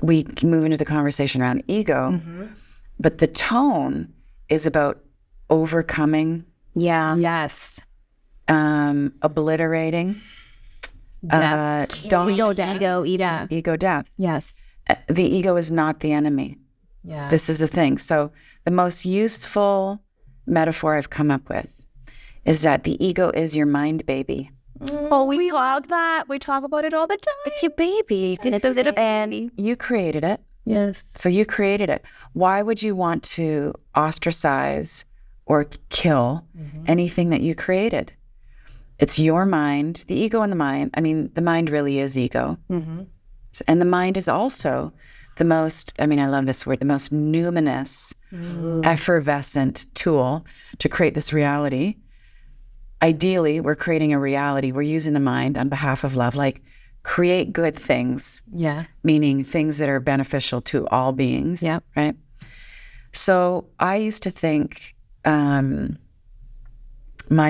we move into the conversation around ego, but the tone is about overcoming. Yeah. Yes. Obliterating. Ego death. Yes. The ego is not the enemy. Yeah. This is the thing. So the most useful metaphor I've come up with is that the ego is your mind baby. Oh, we talk that. We talk about it all the time. It's your baby. And you created it. Yes. So you created it. Why would you want to ostracize or kill anything that you created? It's your mind, the ego and the mind. I mean, the mind really is ego. And the mind is also the most, I love this word, the most numinous, effervescent tool to create this reality. Ideally, we're creating a reality. We're using the mind on behalf of love, like create good things. Yeah. Meaning things that are beneficial to all beings. Yeah. Right? So I used to think my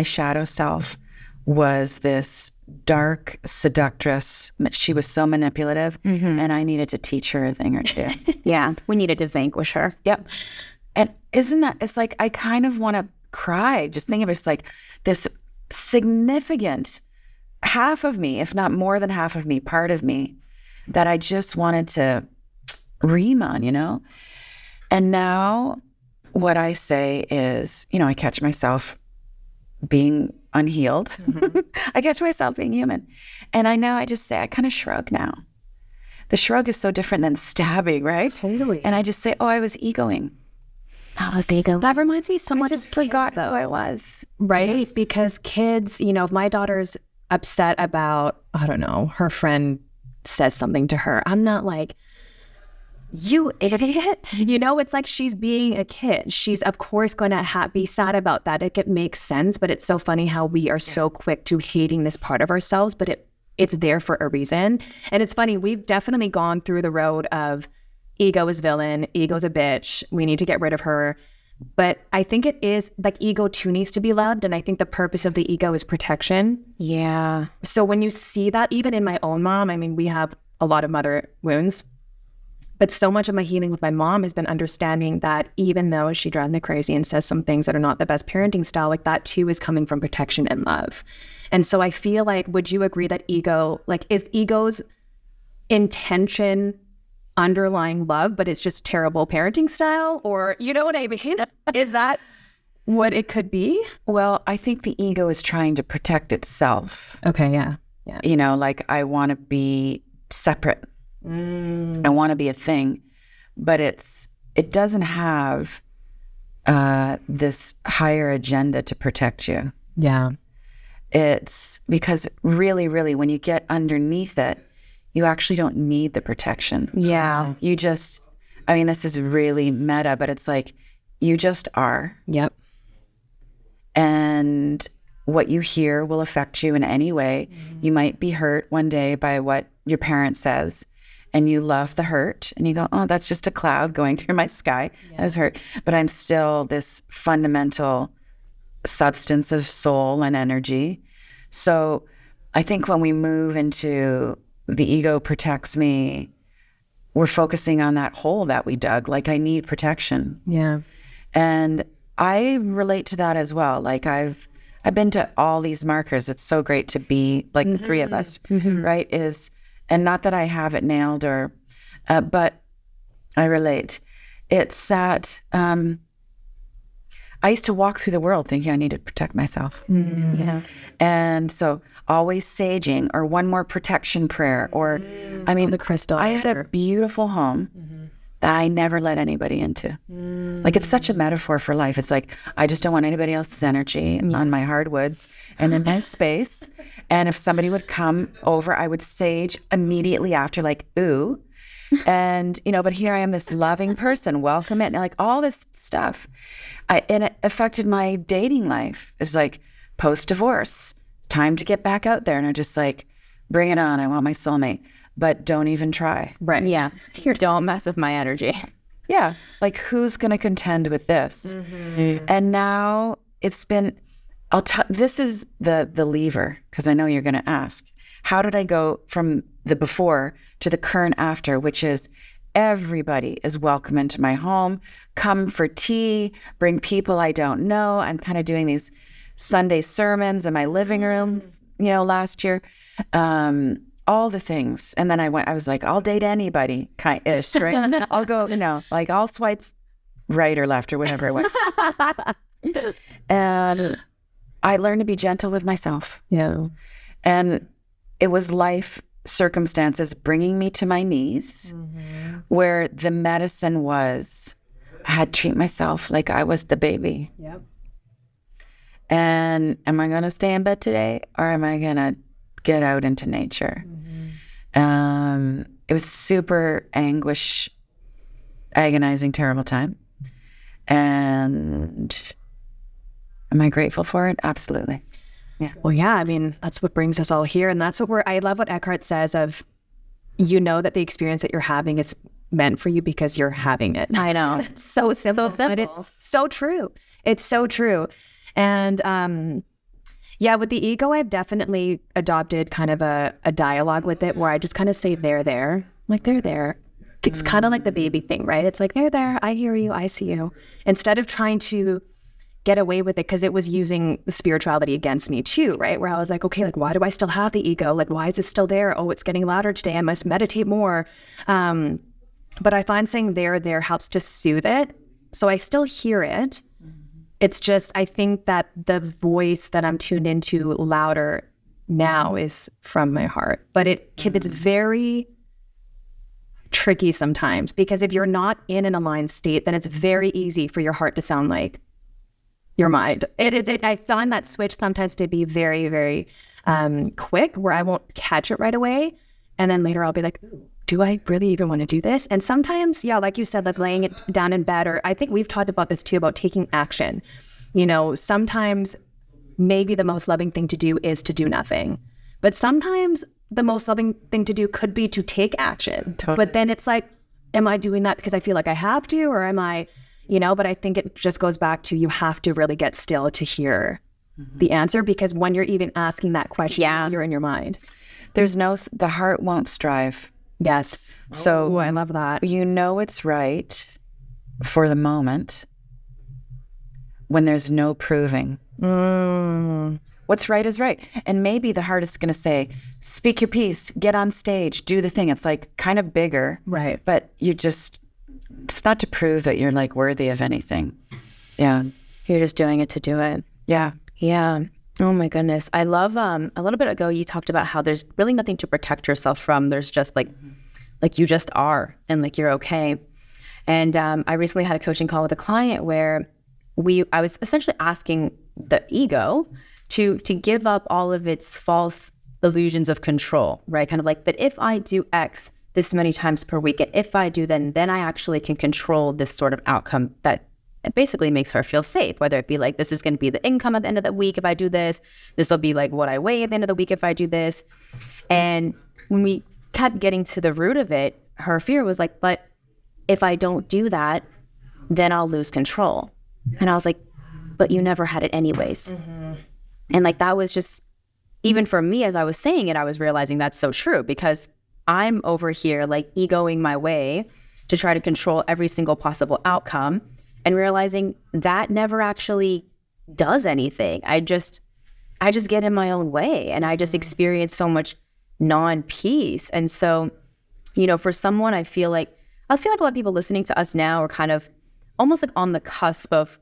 shadow self was this dark seductress. She was so manipulative, and I needed to teach her a thing or two. Yeah, we needed to vanquish her. Yep. And isn't that, it's like, I kind of want to cry. Just think of it as like this significant half of me, if not more than half of me, part of me, that I just wanted to ream on, And now what I say is, I catch myself being unhealed. I catch myself being human. And I just say, I kind of shrug now. The shrug is so different than stabbing, right? Totally. And I just say, oh, I was egoing. I was ego. That reminds me so much. I just forgot who I was. Right? Yes. Because kids, if my daughter's upset about, I don't know, her friend says something to her, I'm not like, you idiot. It's like she's being a kid. She's, of course, going to be sad about that. It makes sense, but it's so funny how we are so quick to hating this part of ourselves, but it's there for a reason. And it's funny, we've definitely gone through the road of ego is villain, ego's a bitch, we need to get rid of her. But I think it is like ego too needs to be loved. And I think the purpose of the ego is protection. Yeah. So when you see that, even in my own mom, we have a lot of mother wounds. But so much of my healing with my mom has been understanding that even though she drives me crazy and says some things that are not the best parenting style, like that too is coming from protection and love. And so I feel like, would you agree that ego, like is ego's intention underlying love, but it's just terrible parenting style? Or you know what I mean? Is that what it could be? Well, I think the ego is trying to protect itself. Okay, yeah. Like I want to be separate. I want to be a thing, but it doesn't have this higher agenda to protect you. Yeah. It's because really, really, when you get underneath it, you actually don't need the protection. Yeah. You just, this is really meta, but it's like, you just are. Yep. And what you hear will affect you in any way. You might be hurt one day by what your parent says, and you love the hurt, and you go, oh, that's just a cloud going through my sky. I was hurt. But I'm still this fundamental substance of soul and energy. So I think when we move into the ego protects me, we're focusing on that hole that we dug. Like, I need protection. Yeah. And I relate to that as well. Like, I've been to all these markers. It's so great to be like the three of us, right? And not that I have it nailed but I relate. It's that I used to walk through the world thinking I needed to protect myself. Yeah. And so always saging or one more protection prayer or, I mean, The crystal. I had a beautiful home that I never let anybody into. Like, it's such a metaphor for life. It's like, I just don't want anybody else's energy on my hardwoods and in my space. And if somebody would come over, I would sage immediately after, like, ooh. And, you know, but here I am, this loving person, welcome it. And like all this stuff. And it affected my dating life. It's like post-divorce, time to get back out there. And I just like, bring it on. I want my soulmate, but don't even try. Right. Yeah. Don't mess with my energy. Yeah. Like, who's going to contend with this? And now it's been, this is the lever, because I know you're going to ask. How did I go from the before to the current after, which is everybody is welcome into my home, come for tea, bring people I don't know. I'm kind of doing these Sunday sermons in my living room, you know, last year, all the things. And then I was like, I'll date anybody, kind-ish, right? I'll go, you know, like I'll swipe right or left or whatever it was. And I learned to be gentle with myself. Yeah. And it was life circumstances bringing me to my knees, where the medicine was, I had to treat myself like I was the baby. Yep. And am I going to stay in bed today, or am I going to get out into nature? It was super agonizing, terrible time. And am I grateful for it? Absolutely. Yeah. Well, yeah, I mean, that's what brings us all here. And that's what I love what Eckhart says of, you know, that the experience that you're having is meant for you because you're having it. I know. It's so simple. So simple. But it's so true. It's so true. And yeah, with the ego, I've definitely adopted kind of a dialogue with it where I just kind of say, they're there. Like, they're there. It's kind of like the baby thing, right? It's like, they're there. I hear you. I see you. Instead of trying to get away with it, because it was using the spirituality against me too, right? Where I was like, okay, like, why do I still have the ego? Like, why is it still there? Oh, it's getting louder today. I must meditate more. But I find saying there helps to soothe it. So I still hear it. It's just, I think that the voice that I'm tuned into louder now is from my heart. But it's very tricky sometimes, because if you're not in an aligned state, then it's very easy for your heart to sound like your mind. I find that switch sometimes to be very, very quick, where I won't catch it right away. And then later I'll be like, do I really even want to do this? And sometimes, yeah, like you said, like laying it down in bed, or I think we've talked about this too, about taking action. You know, sometimes maybe the most loving thing to do is to do nothing. But sometimes the most loving thing to do could be to take action. Totally. But then it's like, am I doing that because I feel like I have to, or am I... You know, but I think it just goes back to, you have to really get still to hear the answer, because when you're even asking that question, you're in your mind. The heart won't strive. Yes. So I love that. You know it's right for the moment when there's no proving. What's right is right. And maybe the heart is going to say, speak your piece, get on stage, do the thing. It's like kind of bigger. Right. But it's not to prove that you're like worthy of anything. Yeah. You're just doing it to do it. Yeah. Yeah. Oh my goodness. I love, a little bit ago, you talked about how there's really nothing to protect yourself from. There's just like you just are, and like, you're okay. And I recently had a coaching call with a client where I was essentially asking the ego to give up all of its false illusions of control, right? Kind of like, but if I do X this many times per week, and if I do, then I actually can control this sort of outcome that basically makes her feel safe, whether it be like, this is going to be the income at the end of the week if I do this. This will be like what I weigh at the end of the week if I do this. And when we kept getting to the root of it, her fear was like, but if I don't do that, then I'll lose control. And I was like, but you never had it anyways. And like, that was just, even for me, as I was saying it, I was realizing that's so true, because I'm over here like egoing my way to try to control every single possible outcome, and realizing that never actually does anything. I just get in my own way, and I just experience so much non-peace. And so, you know, for someone, I feel like a lot of people listening to us now are kind of almost like on the cusp of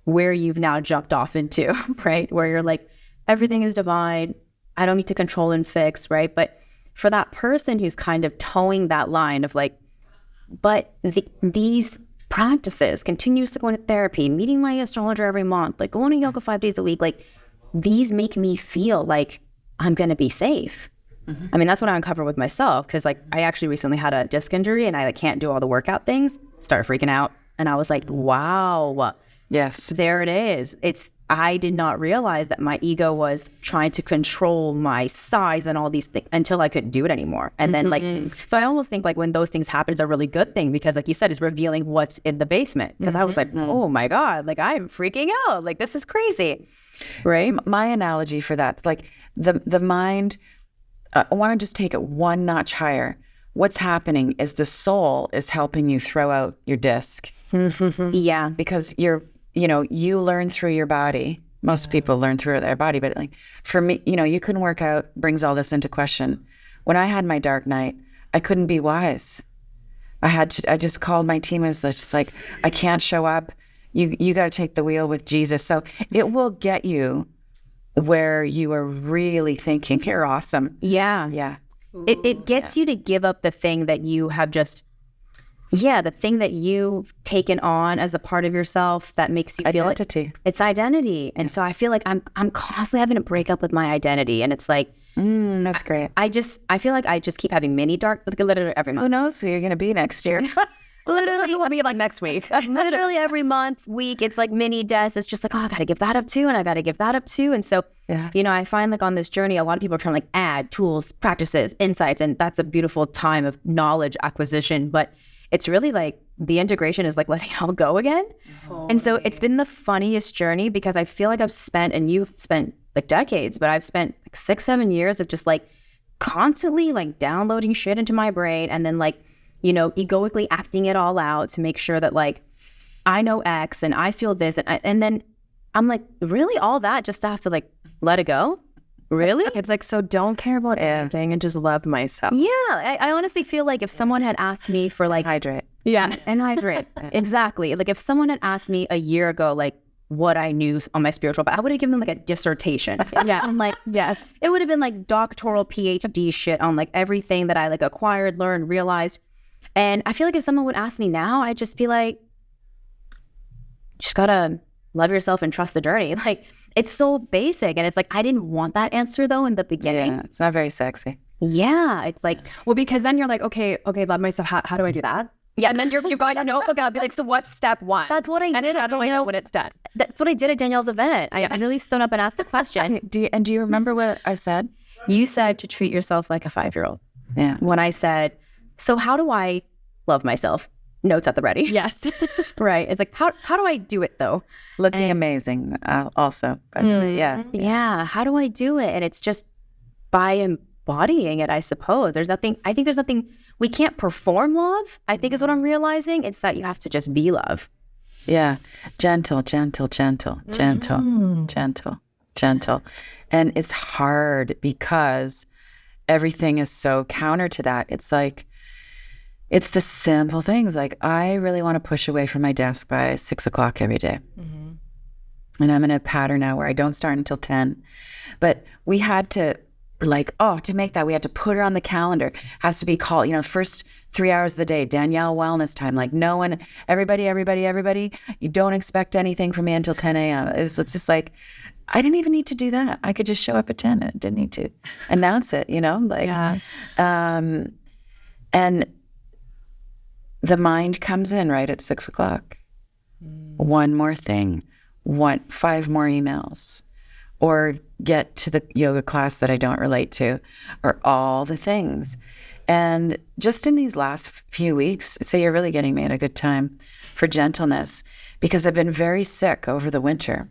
where you've now jumped off into, right? Where you're like, everything is divine. I don't need to control and fix, right? But for that person who's kind of towing that line of like, but these practices, continues to go into therapy, meeting my astrologer every month, like going to yoga 5 days a week, like these make me feel like I'm going to be safe. I mean, that's what I uncovered with myself, because like I actually recently had a disc injury and I like can't do all the workout things, started freaking out. And I was like, wow, Yes. there it is. I did not realize that my ego was trying to control my size and all these things until I couldn't do it anymore. And then like, so I almost think like when those things happen, it's a really good thing, because like you said, it's revealing what's in the basement. Because I was like, oh my God, like I'm freaking out. Like this is crazy. Right. My analogy for that, like the mind, I want to just take it one notch higher. What's happening is the soul is helping you throw out your disc. Yeah. Because you learn through your body. Most people learn through their body, but like for me, you couldn't work out, brings all this into question. When I had my dark night, I couldn't be wise. I just called my team and was just like, I can't show up. You got to take the wheel with Jesus. So it will get you where you are really thinking you're awesome. Yeah. Yeah. It gets you to give up the thing that you have the thing that you've taken on as a part of yourself that makes you feel identity. It's identity. And so I feel like I'm constantly having to break up with my identity. And it's like, that's great. I feel like I just keep having mini dark, like literally every month. Who knows who you're going to be next year? Literally, I mean, like next week. Literally every week, it's like mini deaths. It's just like, oh, I got to give that up too. And I got to give that up too. And so, yes. I find like on this journey, a lot of people are trying to like add tools, practices, insights. And that's a beautiful time of knowledge acquisition. But it's really like the integration is like letting it all go again. And so it's been the funniest journey, because I feel like I've spent, and you've spent like decades, but I've spent like 6-7 years of just like constantly like downloading shit into my brain, and then like, egoically acting it all out to make sure that like I know X and I feel this. And then I'm like, really all that just to have to like let it go? Really? It's like, so don't care about anything and just love myself. Yeah. I honestly feel like if someone had asked me for like... Hydrate. Yeah. And hydrate. Exactly. Like if someone had asked me a year ago, like what I knew on my spiritual, but I would have given them like a dissertation. Yeah. I'm like, yes. It would have been like doctoral PhD shit on like everything that I like acquired, learned, realized. And I feel like if someone would ask me now, I'd just be like, just gotta love yourself and trust the journey. Like, it's so basic. And it's like, I didn't want that answer though in the beginning. Yeah, it's not very sexy. Yeah. It's like, well, because then you're like, okay, love myself. How do I do that? Yeah. And then you're going, no, okay, I'll be like, so what's step one? That's what I did. How do I know when it's done? That's what I did at Danielle's event. I really stood up and asked a question. Do you remember what I said? You said to treat yourself like a 5-year-old. Yeah. When I said, so how do I love myself? Notes at the ready. Yes. Right. It's like, how do I do it though? Looking amazing also. But, yeah. Yeah. How do I do it? And it's just by embodying it, I suppose. I think there's nothing, we can't perform love, I think is what I'm realizing. It's that you have to just be love. Yeah. Gentle. And it's hard because everything is so counter to that. It's like, it's the simple things. Like, I really want to push away from my desk by 6 o'clock every day. And I'm in a pattern now where I don't start until 10. But we had to to make that, we had to put it on the calendar. Has to be called, first 3 hours of the day, Danielle wellness time. Like, no one, everybody, you don't expect anything from me until 10 a.m. It's just like, I didn't even need to do that. I could just show up at 10. I didn't need to announce it, and the mind comes in right at 6 o'clock. One more thing, 5 more emails, or get to the yoga class that I don't relate to, or all the things. And just in these last few weeks, I'd say you're really getting me at a good time for gentleness, because I've been very sick over the winter.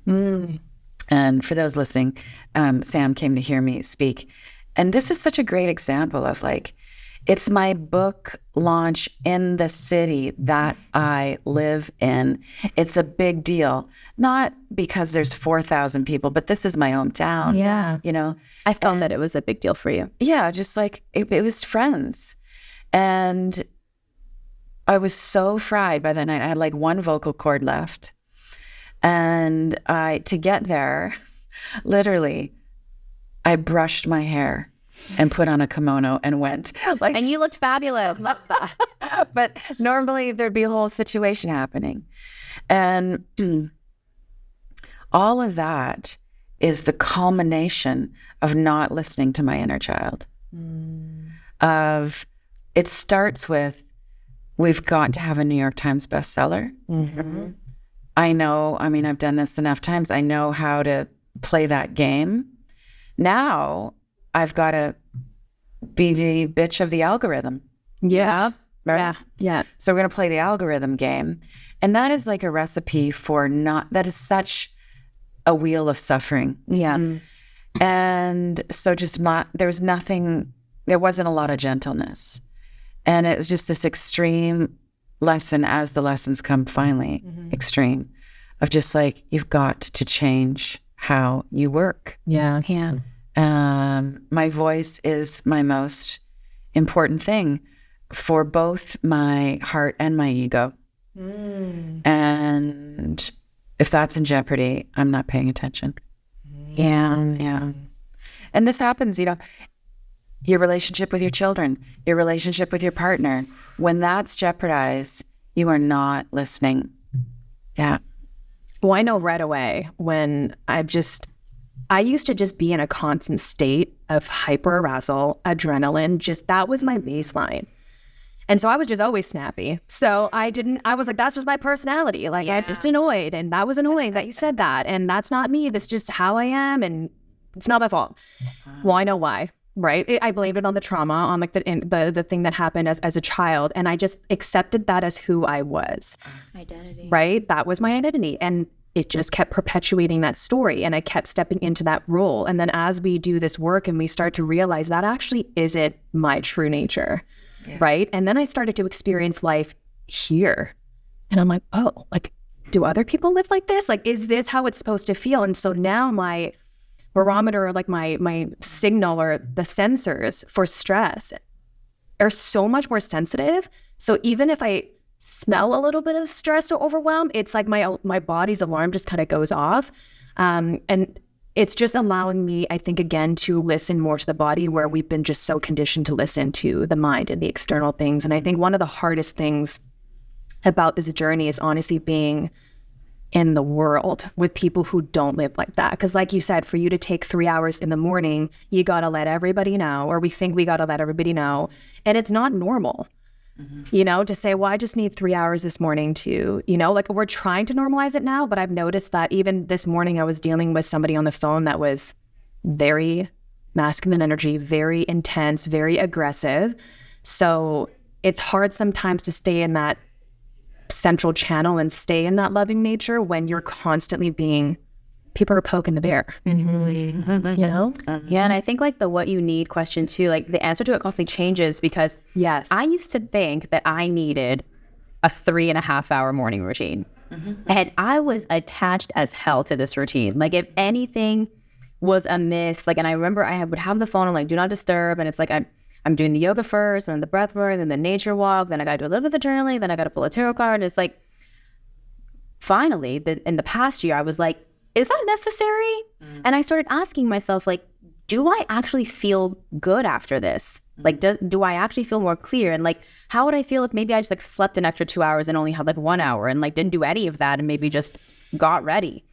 And for those listening, Sam came to hear me speak. And this is such a great example of like, it's my book launch in the city that I live in. It's a big deal, not because there's 4,000 people, but this is my hometown. Yeah. I found that it was a big deal for you. Yeah, just like it was friends. And I was so fried by the night. I had like one vocal cord left. And to get there, literally, I brushed my hair and put on a kimono and went. And you looked fabulous. Love that. But normally there'd be a whole situation happening. And all of that is the culmination of not listening to my inner child. It starts with, we've got to have a New York Times bestseller. I know, I mean, I've done this enough times. I know how to play that game. Now I've got to be the bitch of the algorithm. Yeah. Right? Yeah. So we're going to play the algorithm game. And that is like a recipe for that is such a wheel of suffering. Yeah. And so there wasn't a lot of gentleness. And it was just this extreme lesson, as the lessons come finally, extreme, of just like, you've got to change how you work. Yeah. My voice is my most important thing for both my heart and my ego. And if that's in jeopardy, I'm not paying attention. Yeah. And this happens, your relationship with your children, your relationship with your partner. When that's jeopardized, you are not listening. Yeah. Well, I know right away when I used to just be in a constant state of hyperarousal, adrenaline, that was my baseline. And so I was just always snappy. So I was like, that's just my personality. Like, I'm just annoyed. And that was annoying that you said that. And that's not me. That's just how I am. And it's not my fault. Well, I know why, right? I blamed it on the trauma, on like the thing that happened as a child. And I just accepted that as who I was. Identity. Right? That was my identity. And it just kept perpetuating that story. And I kept stepping into that role. And then as we do this work and we start to realize that actually isn't my true nature. Yeah. Right. And then I started to experience life here. And I'm like, oh, like, do other people live like this? Like, is this how it's supposed to feel? And so now my barometer, like my signal or the sensors for stress are so much more sensitive. So even if I smell a little bit of stress or overwhelm, it's like my body's alarm just kind of goes off. And it's just allowing me, I think, again, to listen more to the body, where we've been just so conditioned to listen to the mind and the external things. And I think one of the hardest things about this journey is honestly being in the world with people who don't live like that. Because like you said, for you to take 3 hours in the morning, you got to let everybody know, or we think we got to let everybody know. And it's not normal. To say, well, I just need 3 hours this morning to, like, we're trying to normalize it now. But I've noticed that even this morning I was dealing with somebody on the phone that was very masculine energy, very intense, very aggressive. So it's hard sometimes to stay in that central channel and stay in that loving nature when you're constantly people are poking the bear. Yeah. And I think like the what you need question too, like the answer to it constantly changes, because I used to think that I needed a 3.5 hour morning routine. And I was attached as hell to this routine. Like if anything was amiss, like, and I remember I would have the phone on like do not disturb, and it's like I'm doing the yoga first, and then the breath work, and then the nature walk, then I gotta do a little bit of the journaling, then I gotta pull a tarot card. And it's like, finally, in the past year, I was like, is that necessary? And I started asking myself, like, do I actually feel good after this? Like, do I actually feel more clear? And like, how would I feel if maybe I just like slept an extra 2 hours and only had like 1 hour and like didn't do any of that and maybe just got ready?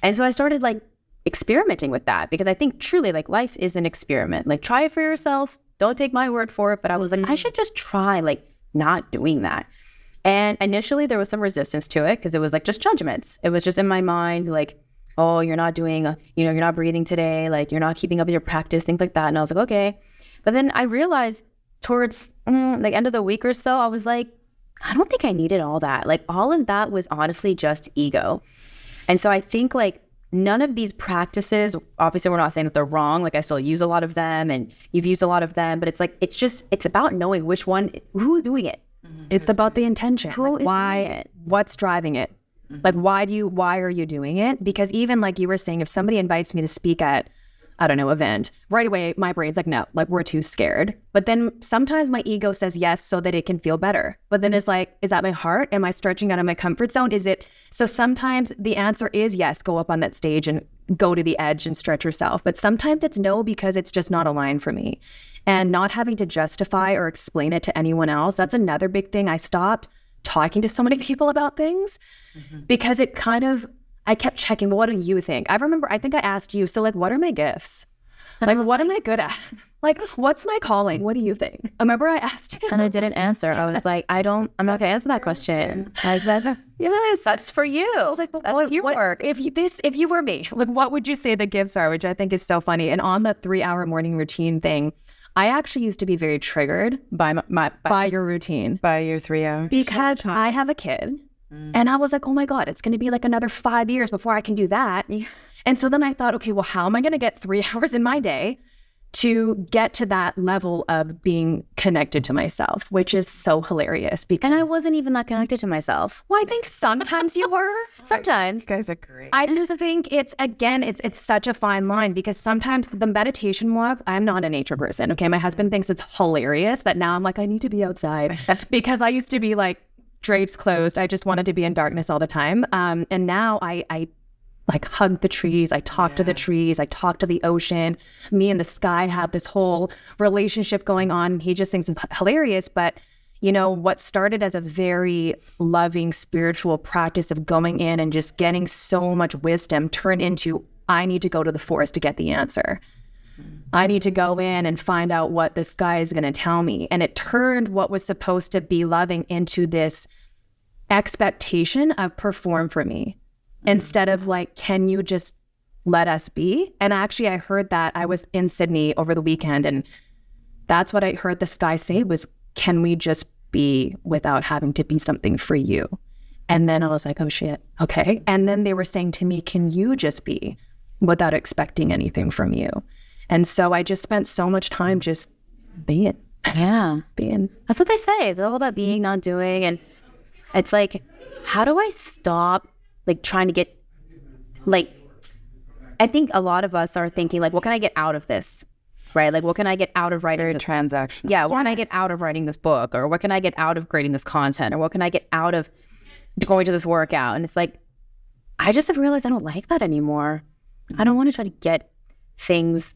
And so I started like experimenting with that, because I think truly like life is an experiment. Like, try it for yourself. Don't take my word for it. But I was like, I should just try like not doing that. And initially there was some resistance to it, because it was like just judgments. It was just in my mind, like, oh, you're not doing, you're not breathing today. Like, you're not keeping up with your practice, things like that. And I was like, okay. But then I realized towards like end of the week or so, I was like, I don't think I needed all that. Like, all of that was honestly just ego. And so I think like none of these practices, obviously we're not saying that they're wrong. Like, I still use a lot of them and you've used a lot of them, but it's like, it's about knowing which one, who's doing it. It's about the intention. Who is doing it? What's driving it? Like, why are you doing it? Because even like you were saying, if somebody invites me to speak at I don't know, event, right away, my brain's like, no, like we're too scared. But then sometimes my ego says yes so that it can feel better. But then it's like, is that my heart? Am I stretching out of my comfort zone? Is it? So sometimes the answer is yes, go up on that stage and go to the edge and stretch yourself. But sometimes it's no, because it's just not aligned for me. And not having to justify or explain it to anyone else, that's another big thing. I stopped talking to so many people about things because it kind of, I kept checking, well, what do you think? I think I asked you, so like, what are my gifts? Like, what am I good at? Like, what's my calling? What do you think? I remember I asked you. And I didn't answer. I was like, I'm not going to answer that question. I said, yes, that's for you. I was like, well, that's your work. If you were me, like, what would you say the gifts are? Which I think is so funny. And on the 3-hour morning routine thing, I actually used to be very triggered by your routine. By your 3 hours? Because I have a kid. And I was like, oh my God, it's going to be like another 5 years before I can do that. And so then I thought, okay, well, how am I going to get 3 hours in my day to get to that level of being connected to myself, which is so hilarious. And I wasn't even that connected to myself. Well, I think sometimes you were. Sometimes. You guys are great. I just think it's such a fine line, because sometimes the meditation walks, I'm not a nature person. Okay. My husband thinks it's hilarious that now I'm like, I need to be outside because I used to be like, drapes closed. I just wanted to be in darkness all the time. And now I like hug the trees. I talk to the trees. I talk to the ocean. Me and the sky have this whole relationship going on. He just thinks it's hilarious. But, you know, what started as a very loving spiritual practice of going in and just getting so much wisdom turned into, I need to go to the forest to get the answer. I need to go in and find out what the sky is going to tell me. And it turned what was supposed to be loving into this expectation of perform for me instead of like, can you just let us be? And actually, I heard that. I was in Sydney over the weekend, and that's what I heard the sky say was, can we just be without having to be something for you? And then I was like, oh shit, okay. And then they were saying to me, can you just be without expecting anything from you? And so I just spent so much time just being. Yeah. Being. That's what they say. It's all about being, not doing. And it's like, how do I stop like trying to get, like, I think a lot of us are thinking like, what can I get out of this? Right? Like, what can I get out of writing the transaction? Yeah. What can I get out of writing this book? Or what can I get out of creating this content? Or what can I get out of going to this workout? And it's like, I just have realized I don't like that anymore. I don't want to try to get things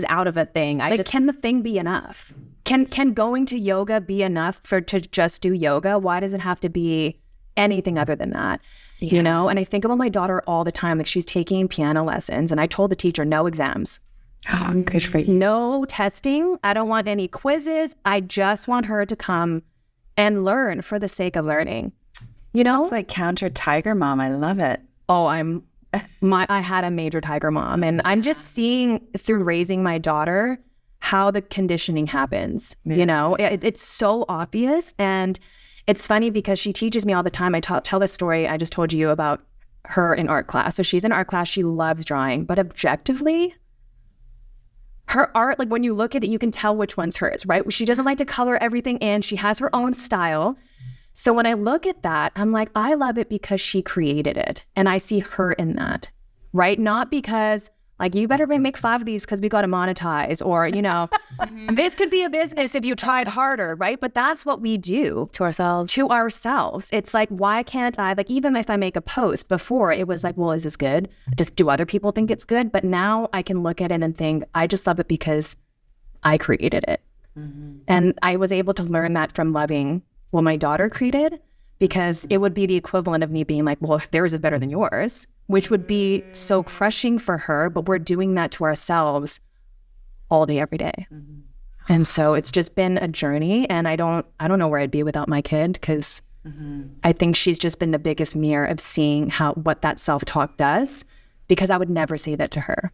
out of a thing. Can the thing be enough? Can going to yoga be enough to just do yoga? Why does it have to be anything other than that? Yeah. You know, and I think about my daughter all the time. Like, she's taking piano lessons, and I told the teacher, no exams. Oh, good for you. No testing. I don't want any quizzes. I just want her to come and learn for the sake of learning. You know? It's like counter tiger mom. I love it. Oh, I had a major tiger mom, and I'm just seeing through raising my daughter how the conditioning happens. Yeah. You know, it's so obvious. And it's funny because she teaches me all the time. I tell this story I just told you about her in art class. So she's in art class. She loves drawing, but objectively, her art, like when you look at it, you can tell which one's hers, right? She doesn't like to color everything in. She has her own style. So when I look at that, I'm like, I love it because she created it. And I see her in that, right? Not because like, you better make 5 of these because we got to monetize, or, you know, this could be a business if you tried harder, right? But that's what we do to ourselves. It's like, why can't I, like, even if I make a post before, it was like, well, is this good? Do other people think it's good? But now I can look at it and think, I just love it because I created it. Mm-hmm. And I was able to learn that from loving what my daughter created, because it would be the equivalent of me being like, well, if theirs is better than yours, which would be so crushing for her, but we're doing that to ourselves all day, every day. Mm-hmm. And so it's just been a journey, and I don't know where I'd be without my kid, because I think she's just been the biggest mirror of seeing what that self-talk does, because I would never say that to her.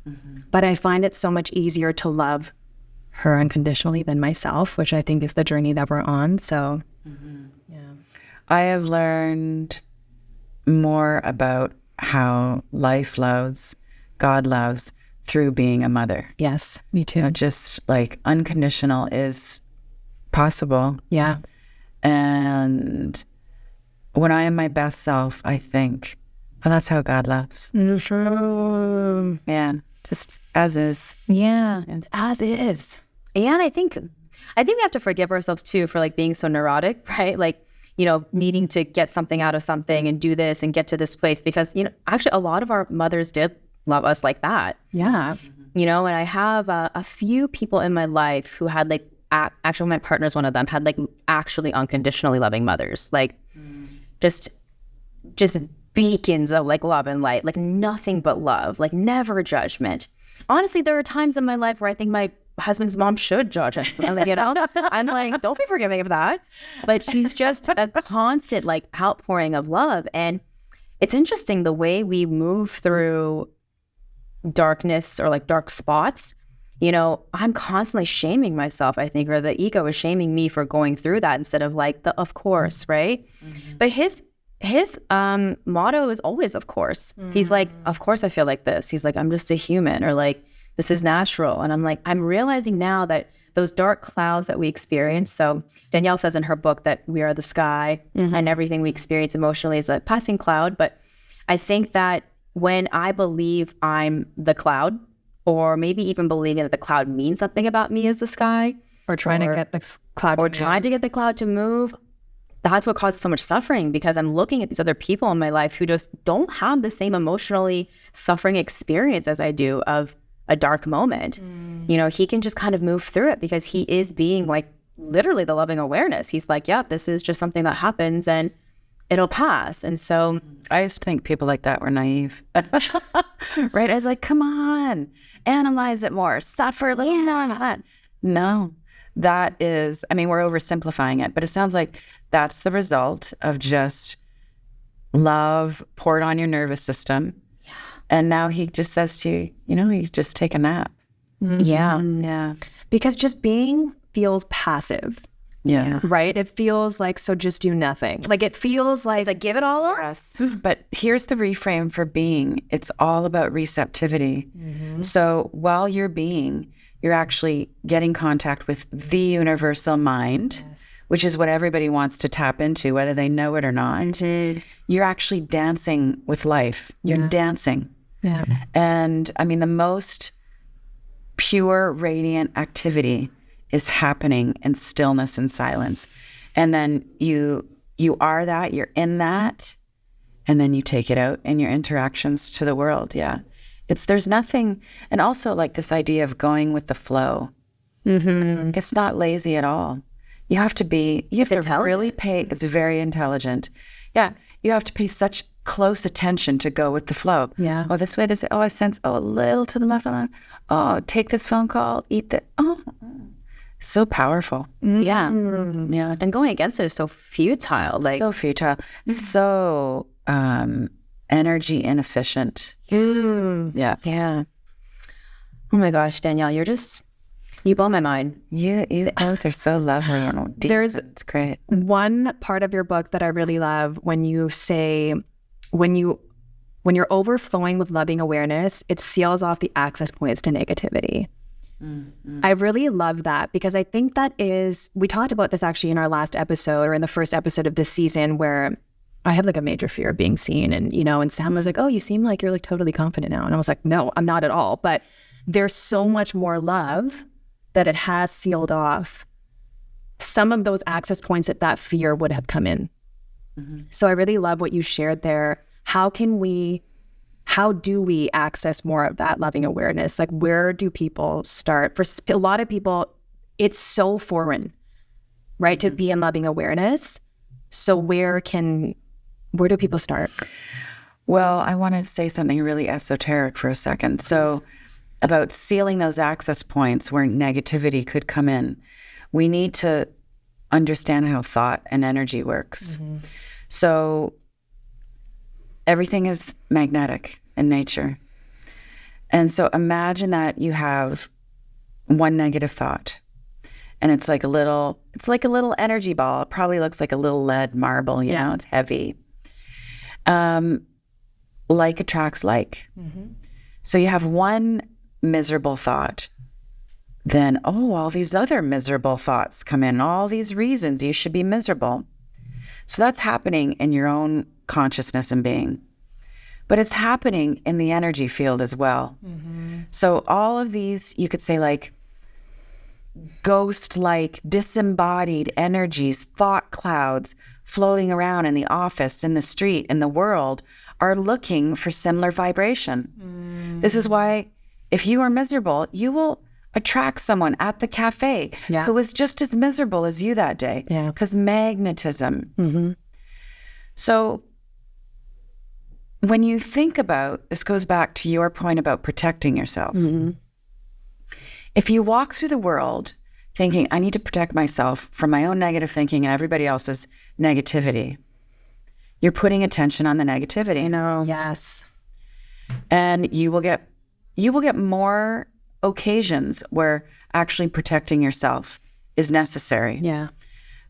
Mm-hmm. But I find it so much easier to love her unconditionally than myself, which I think is the journey that we're on. So, yeah. I have learned more about how life loves, God loves, through being a mother. Yes, me too. You know, just like unconditional is possible. Yeah. And when I am my best self, I think, well, that's how God loves. Mm-hmm. Yeah. just as is. Yeah. And as is. And I think we have to forgive ourselves too for like being so neurotic, right? Like, you know, needing to get something out of something and do this and get to this place, because, you know, actually a lot of our mothers did love us like that. Yeah. You know, and I have a few people in my life who had like, actually my partner's one of them, had like actually unconditionally loving mothers, like just beacons of like love and light, like nothing but love, like never judgment. Honestly, there are times in my life where I think my husband's mom should judge us. You know, I'm like, don't be forgiving of that. But she's just a constant like outpouring of love. And it's interesting the way we move through darkness or like dark spots. You know, I'm constantly shaming myself, I think, or the ego is shaming me for going through that instead of like the of course, right? But his motto is always of course. He's like, of course I feel like this. He's like, I'm just a human, or like, this is natural. And I'm like, I'm realizing now that those dark clouds that we experience. So Danielle says in her book that we are the sky and everything we experience emotionally is a passing cloud. But I think that when I believe I'm the cloud, or maybe even believing that the cloud means something about me as the sky, Or trying to get the cloud trying to get the cloud to move, that's what causes so much suffering, because I'm looking at these other people in my life who just don't have the same emotionally suffering experience as I do of a dark moment. You know, he can just kind of move through it because he is being like literally the loving awareness. He's like, yeah, this is just something that happens and it'll pass. And so I used to think people like that were naive. Right? I was like, come on, analyze it more, suffer. No, that is, I mean, we're oversimplifying it, but it sounds like that's the result of just love poured on your nervous system. Yeah. And now he just says to you, you know, you just take a nap. Yeah. Because just being feels passive. Yeah. Right? It feels like, so just do nothing. Like it feels like give it all up. Yes. But here's the reframe for being. It's all about receptivity. So while you're being, you're actually getting contact with the universal mind, which is what everybody wants to tap into, whether they know it or not. You're actually dancing with life. You're dancing. Yeah. And I mean, the most pure, radiant activity is happening in stillness and silence. And then you are that, you're in that, and then you take it out in your interactions to the world. Yeah. There's nothing, and also like this idea of going with the flow. It's not lazy at all. You have to really pay, it's very intelligent. Yeah. You have to pay such close attention to go with the flow. Yeah. Oh, this way, this way. Oh, I sense, a little to the left. Oh, take this phone call, eat that. Oh, so powerful. Yeah. Yeah. And going against it is so futile. Like So futile. So energy inefficient. Yeah. Yeah. Oh my gosh, Danielle, you blow my mind. You both are so lovely and deep. It's great. One part of your book that I really love when you say, when you're overflowing with loving awareness, it seals off the access points to negativity. I really love that, because I think that is, we talked about this actually in our last episode, or in the first episode of this season, where I have like a major fear of being seen. And, you know, and Sam was like, oh, you seem like you're like totally confident now. And I was like, no, I'm not at all. But there's so much more love that it has sealed off some of those access points that fear would have come in. So I really love what you shared there. How do we access more of that loving awareness? Like, where do people start? For a lot of people, it's so foreign, right? To be in loving awareness. So where do people start? Well, I want to say something really esoteric for a second. So about sealing those access points where negativity could come in, we need to understand how thought and energy works. So everything is magnetic in nature. And so imagine that you have one negative thought, and it's like a little energy ball. It probably looks like a little lead marble, you know, it's heavy. Like attracts like. So you have one miserable thought, then, all these other miserable thoughts come in, all these reasons you should be miserable. So that's happening in your own consciousness and being. but it's happening in the energy field as well. So all of these, you could say like ghost-like, disembodied energies, thought clouds floating around in the office, in the street, in the world, are looking for similar vibration. This is why if you are miserable, you will attract someone at the cafe who is just as miserable as you that day, because magnetism. So when you think about, this goes back to your point about protecting yourself. If you walk through the world thinking, I need to protect myself from my own negative thinking and everybody else's negativity, you're putting attention on the negativity. Yes. And you will get more occasions where actually protecting yourself is necessary. Yeah.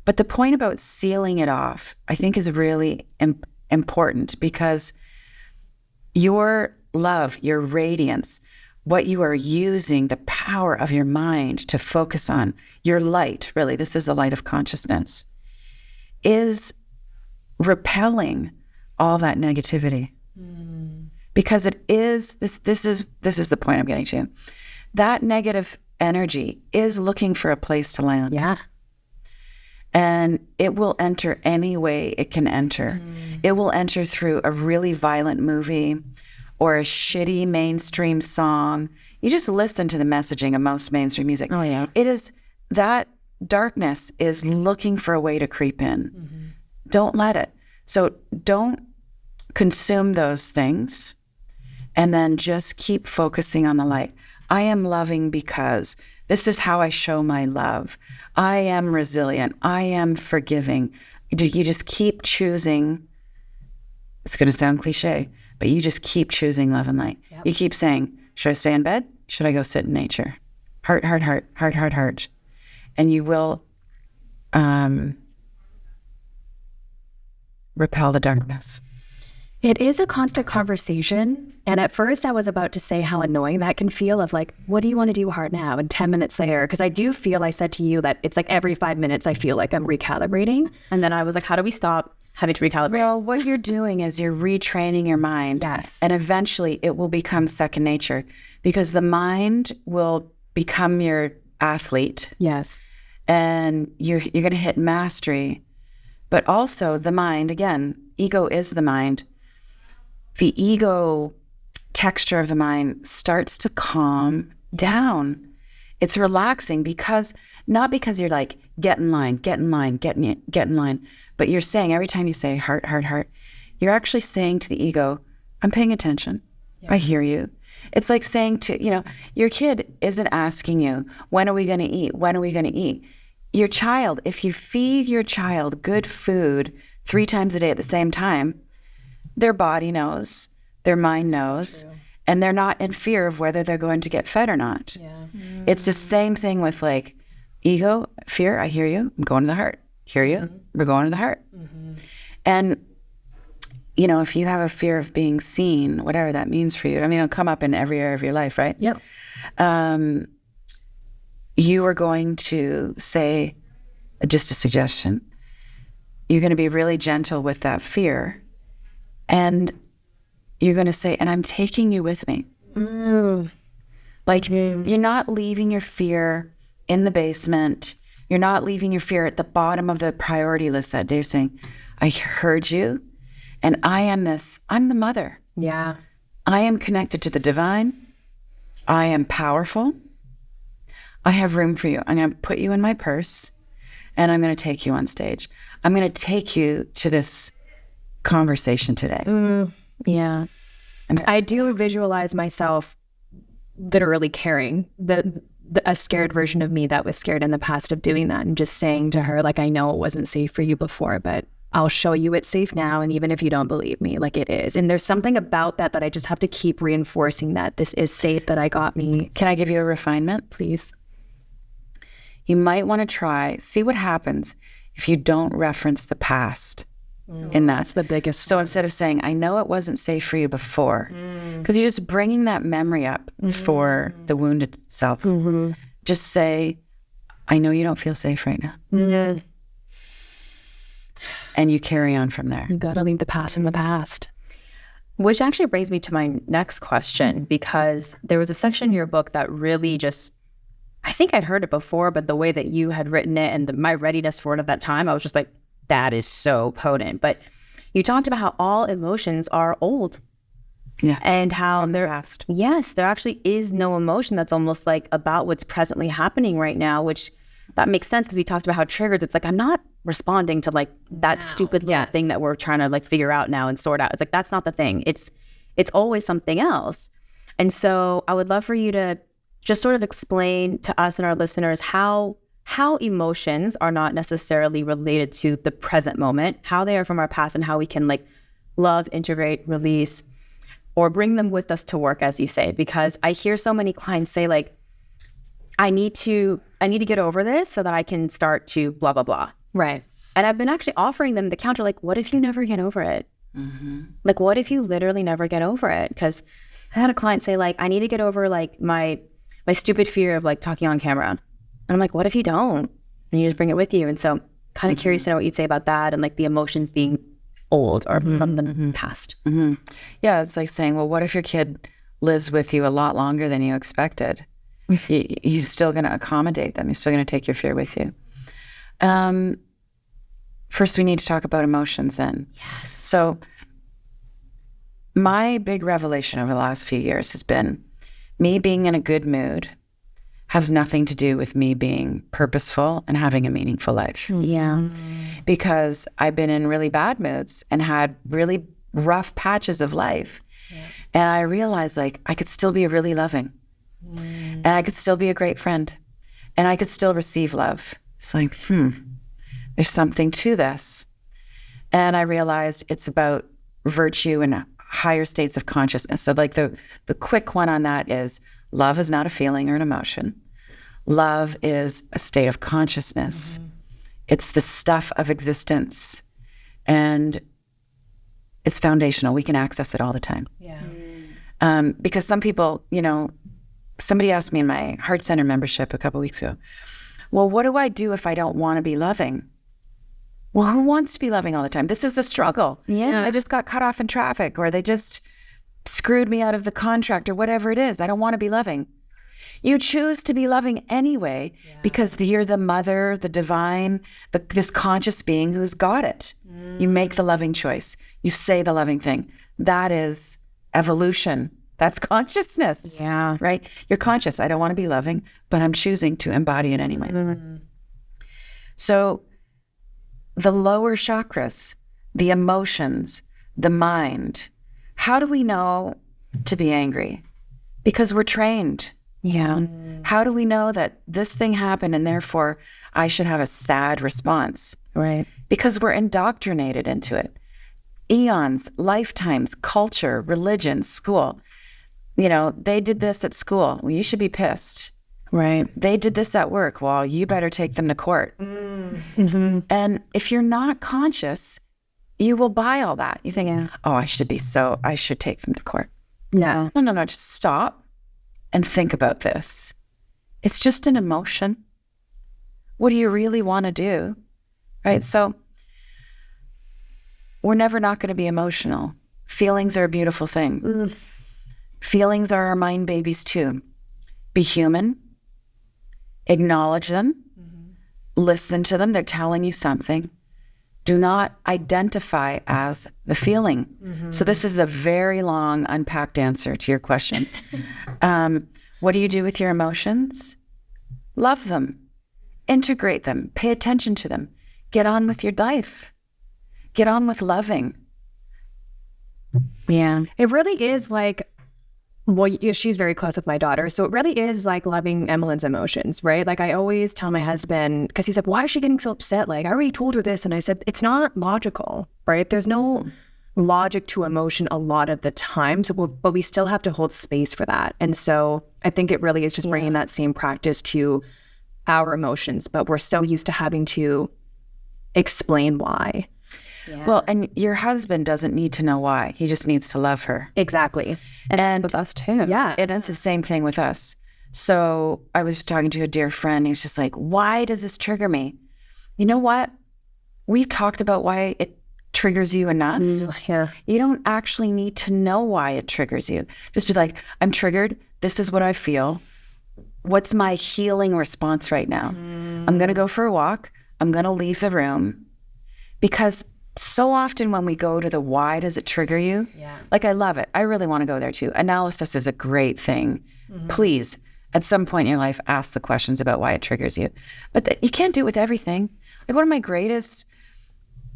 But the point about sealing it off, I think, is really important, because your love, your radiance, what you are using, the power of your mind to focus on, your light, really, this is the light of consciousness, is repelling all that negativity. Because it is, this is the point I'm getting to. That negative energy is looking for a place to land. Yeah. And it will enter any way it can enter. It will enter through a really violent movie or a shitty mainstream song. You just listen to the messaging of most mainstream music. Oh, yeah. It is, that darkness is looking for a way to creep in. Don't let it. So don't consume those things, and then just keep focusing on the light. I am loving because this is how I show my love. I am resilient. I am forgiving. You just keep choosing. It's going to sound cliche, but you just keep choosing love and light. Yep. You keep saying, should I stay in bed? Should I go sit in nature? Heart, heart, heart, heart, heart, heart. And you will repel the darkness. It is a constant conversation. And at first I was about to say how annoying that can feel, of like, what do you want to do hard now? And 10 minutes later, because I do feel, I said to you that it's like every 5 minutes I feel like I'm recalibrating. And then I was like, how do we stop having to recalibrate? Well, what you're doing is you're retraining your mind. Yes. And eventually it will become second nature, because the mind will become your athlete. Yes. And you're going to hit mastery. But also the mind, again, ego is the mind. The ego texture of the mind starts to calm down. It's relaxing, because not because you're like, get in line, get in line, get in line. But you're saying, every time you say heart, heart, heart, you're actually saying to the ego, I'm paying attention. Yeah. I hear you. It's like saying to, your kid isn't asking you, when are we going to eat? When are we going to eat? Your child, if you feed your child good food 3 times a day at the same time, their body knows, their mind knows, and they're not in fear of whether they're going to get fed or not. Yeah. It's the same thing with like ego, fear, I hear you, I'm going to the heart. Hear you, we're going to the heart. And, if you have a fear of being seen, whatever that means for you, I mean, it'll come up in every area of your life, right? Yep. You are going to say, just a suggestion, you're going to be really gentle with that fear. And you're going to say, and I'm taking you with me. Like, you're not leaving your fear in the basement. You're not leaving your fear at the bottom of the priority list that day. You're saying, I heard you, and I'm the mother. Yeah. I am connected to the divine. I am powerful. I have room for you. I'm going to put you in my purse, and I'm going to take you on stage. I'm going to take you to this conversation today. Yeah. I do visualize myself literally carrying a scared version of me that was scared in the past of doing that, and just saying to her, like, I know it wasn't safe for you before, but I'll show you it's safe now. And even if you don't believe me, like, it is. And there's something about that I just have to keep reinforcing, that this is safe, that I got me. Can I give you a refinement? Please. You might want to see what happens if you don't reference the past. In that. That's the biggest. So instead of saying, I know it wasn't safe for you before, because you're just bringing that memory up for the wounded self. Just say, I know you don't feel safe right now. And you carry on from there. You got to leave the past in the past. Which actually brings me to my next question, because there was a section in your book that really just, I think I'd heard it before, but the way that you had written it and my readiness for it at that time, I was just like, that is so potent. But you talked about how all emotions are old. Yeah. And how They're past. Yes, there actually is no emotion that's almost like about what's presently happening right now, which that makes sense because we talked about how triggers, it's like, I'm not responding to like that stupid little thing that we're trying to like figure out now and sort out. It's like, that's not the thing. It's always something else. And so I would love for you to just sort of explain to us and our listeners how emotions are not necessarily related to the present moment, how they are from our past, and how we can like love, integrate, release, or bring them with us to work, as you say. Because I hear so many clients say like, I need to get over this so that I can start to blah, blah, blah. Right. And I've been actually offering them the counter, like, what if you never get over it? Mm-hmm. Like, what if you literally never get over it? Because I had a client say like, I need to get over like my stupid fear of like talking on camera. And I'm like, what if you don't? And you just bring it with you. And so kind of curious to know what you'd say about that and like the emotions being old or from the past. Mm-hmm. Yeah, it's like saying, well, what if your kid lives with you a lot longer than you expected? You're still going to accommodate them. You're still going to take your fear with you. First, we need to talk about emotions then. Yes. So my big revelation over the last few years has been me being in a good mood has nothing to do with me being purposeful and having a meaningful life. Yeah. Because I've been in really bad moods and had really rough patches of life. Yeah. And I realized like I could still be really loving. And I could still be a great friend. And I could still receive love. It's like, there's something to this. And I realized it's about virtue and higher states of consciousness. So like the quick one on that is love is not a feeling or an emotion. Love is a state of consciousness. Mm-hmm. It's the stuff of existence. And it's foundational. We can access it all the time. Yeah. Because some people, somebody asked me in my Heart Center membership a couple weeks ago, well, what do I do if I don't want to be loving? Well, who wants to be loving all the time? This is the struggle. Yeah. I just got cut off in traffic, or they just screwed me out of the contract, or whatever it is. I don't want to be loving. You choose to be loving anyway because you're the mother, the divine, this conscious being who's got it. You make the loving choice. You say the loving thing. That is evolution. That's consciousness. Yeah. Right? You're conscious. I don't want to be loving, but I'm choosing to embody it anyway. Mm-hmm. So the lower chakras, the emotions, the mind, how do we know to be angry? Because we're trained. Yeah. How do we know that this thing happened and therefore I should have a sad response? Right. Because we're indoctrinated into it. Eons, lifetimes, culture, religion, school. They did this at school. Well, you should be pissed. Right. They did this at work. Well, you better take them to court. Mm-hmm. And if you're not conscious, you will buy all that. You think, I should take them to court. No. No, just stop and think about this. It's just an emotion. What do you really want to do? Right? So we're never not going to be emotional. Feelings are a beautiful thing. Feelings are our mind babies too. Be human. Acknowledge them. Listen to them. They're telling you something. Do not identify as the feeling. So this is a very long, unpacked answer to your question. What do you do with your emotions? Love them. Integrate them. Pay attention to them. Get on with your life. Get on with loving. Yeah. It really is like, she's very close with my daughter. So it really is like loving Emmeline's emotions, right? Like I always tell my husband, because he said, why is she getting so upset? Like I already told her this. And I said, it's not logical, right? There's no logic to emotion a lot of the time. So, but we still have to hold space for that. And so I think it really is just bringing that same practice to our emotions, but we're so used to having to explain why. Yeah. Well, and your husband doesn't need to know why. He just needs to love her. Exactly. And with us too. Yeah. And it's the same thing with us. So I was talking to a dear friend. He's just like, why does this trigger me? You know what? We've talked about why it triggers you enough. Yeah. You don't actually need to know why it triggers you. Just be like, I'm triggered. This is what I feel. What's my healing response right now? I'm going to go for a walk. I'm going to leave the room. Because so often when we go to the why does it trigger you? Yeah. Like, I love it. I really want to go there too. Analysis is a great thing. Please, at some point in your life, ask the questions about why it triggers you. But you can't do it with everything. Like, one of my greatest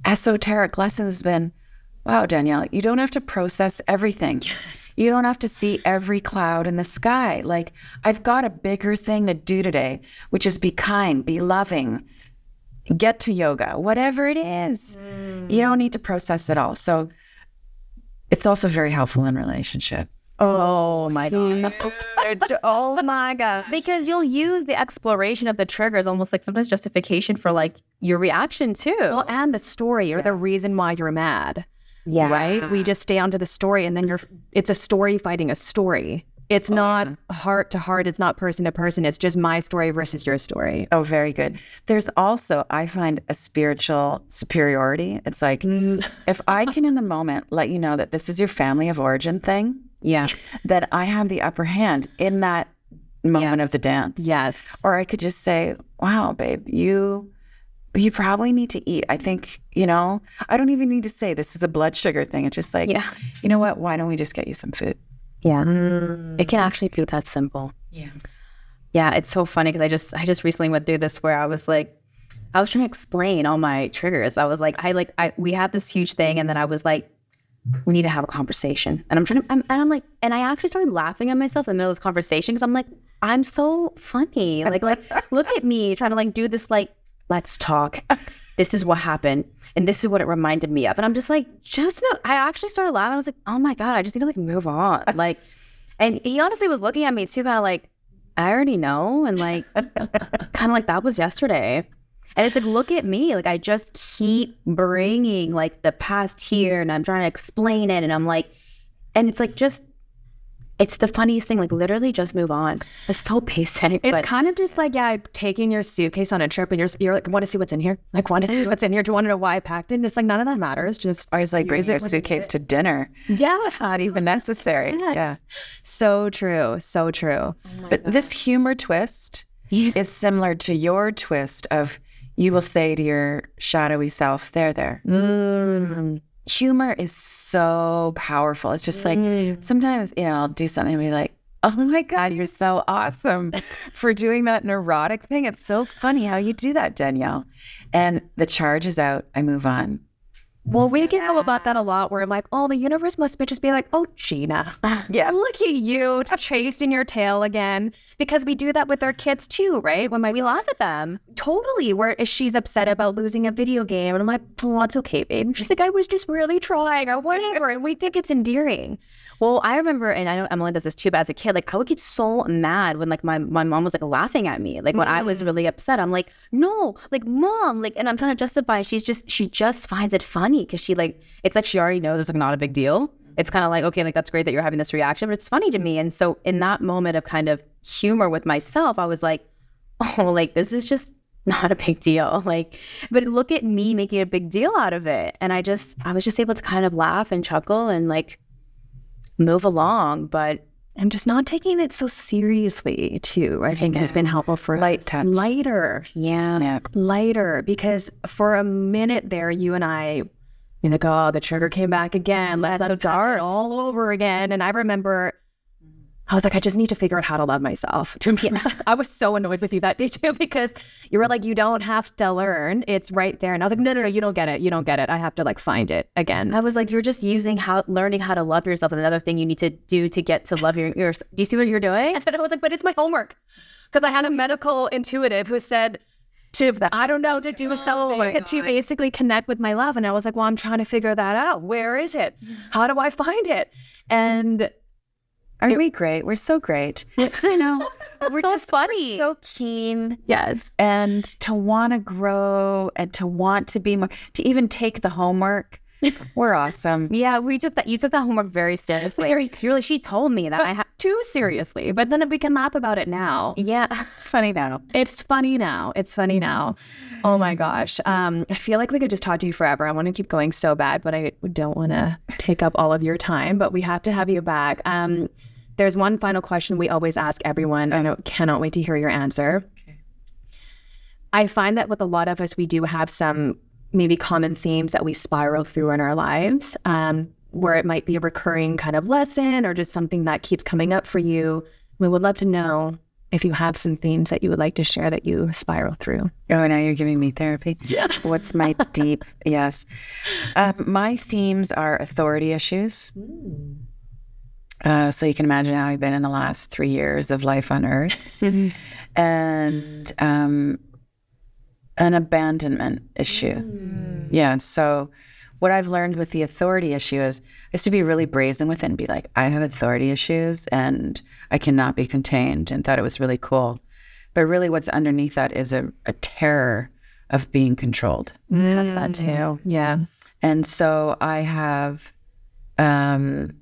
esoteric lessons has been, wow, Danielle, you don't have to process everything. Yes. You don't have to see every cloud in the sky. Like, I've got a bigger thing to do today, which is be kind, be loving, get to yoga, whatever it is. You don't need to process it all. So it's also very helpful in relationship. Oh my God. Oh my God. Because you'll use the exploration of the triggers almost like sometimes justification for like your reaction too. Well, and the story or the reason why you're mad. Yeah. Right? We just stay onto the story, and then it's a story fighting a story. It's not heart to heart. It's not person to person. It's just my story versus your story. Oh, very good. There's also, I find, a spiritual superiority. It's like, if I can in the moment let you know that this is your family of origin thing, Yeah. that I have the upper hand in that moment of the dance. Yes. Or I could just say, wow, babe, you probably need to eat. I think, I don't even need to say this is a blood sugar thing. It's just like, you know what? Why don't we just get you some food? Yeah. It can actually be that simple. Yeah. Yeah. It's so funny because I just recently went through this where I was trying to explain all my triggers. I was like, we had this huge thing, and then I was like, we need to have a conversation. And and I actually started laughing at myself in the middle of this conversation because I'm like, I'm so funny. Like look at me trying to like do this, like, let's talk. This is what happened. And this is what it reminded me of. And I'm just like, I actually started laughing. I was like, oh my God, I just need to like move on. Like, and he honestly was looking at me too, kind of like, I already know. And like, kind of like that was yesterday. And it's like, look at me. Like, I just keep bringing like the past here, and I'm trying to explain it. And I'm like, and it's like, it's the funniest thing. Like, literally just move on. It's so basic. It's kind of just like, taking your suitcase on a trip, and you're like, want to see what's in here? Like, want to see what's in here? Do you want to know why I packed it? And it's like, none of that matters. Just, I was like, bring your suitcase to dinner. Yeah. Not even necessary. Yes. Yeah. So true. So true. But this humor twist is similar to your twist of, you will say to your shadowy self, there. Humor is so powerful. It's just like, sometimes, I'll do something and be like, oh my God, you're so awesome for doing that neurotic thing. It's so funny how you do that, Danielle. And the charge is out. I move on. Well, we get about that a lot where I'm like, oh, the universe must just be like, oh, Gina. Yeah. Look at you chasing your tail again. Because we do that with our kids too, right? When we laugh at them. Totally. Where she's upset about losing a video game. And I'm like, oh, it's okay, babe. She's like, I was just really trying or whatever. And we think it's endearing. Well, I remember, and I know Emily does this too, but as a kid, like I would get so mad when like my mom was like laughing at me. Like when I was really upset, I'm like, no, like Mom, like, and I'm trying to justify. She just finds it funny because it's like she already knows it's like not a big deal. It's kind of like, okay, like that's great that you're having this reaction, but it's funny to me. And so in that moment of kind of humor with myself, I was like, oh, like this is just not a big deal. Like, but look at me making a big deal out of it. And I was just able to kind of laugh and chuckle and like move along, but I'm just not taking it so seriously too. I think has been helpful for light touch. Lighter. Yeah. Lighter. Because for a minute there, you and I, you're like, oh, the trigger came back again. Let's start all over again. And I remember I was like, I just need to figure out how to love myself. I was so annoyed with you that day too, because you were like, you don't have to learn. It's right there. And I was like, no, you don't get it. You don't get it. I have to like find it again. I was like, you're just learning how to love yourself. And another thing you need to do to get to love yourself. Do you see what you're doing? And then I was like, but it's my homework. Because I had a medical intuitive who said to do a self-work to basically connect with my love. And I was like, well, I'm trying to figure that out. Where is it? How do I find it? And aren't we great? We're so great. I know. We're so just funny. We're so keen. Yes. And to want to grow and to want to be more, to even take the homework. We're awesome. Yeah, you took that homework very seriously. She told me that too seriously, but then we can laugh about it now. Yeah. It's funny now. It's funny now. Oh my gosh. I feel like we could just talk to you forever. I want to keep going so bad, but I don't want to take up all of your time, but we have to have you back. There's one final question we always ask everyone. I cannot wait to hear your answer. Okay. I find that with a lot of us, we do have some maybe common themes that we spiral through in our lives, where it might be a recurring kind of lesson or just something that keeps coming up for you. We would love to know if you have some themes that you would like to share that you spiral through. Oh, now you're giving me therapy? Yeah. What's my deep? Yes. My themes are authority issues. So you can imagine how I've been in the last 3 years of life on Earth. And an abandonment issue. Yeah. So what I've learned with the authority issue is I used to be really brazen with it and be like, I have authority issues and I cannot be contained, and thought it was really cool. But really what's underneath that is a terror of being controlled. That's that too. Yeah. And so I have, I'm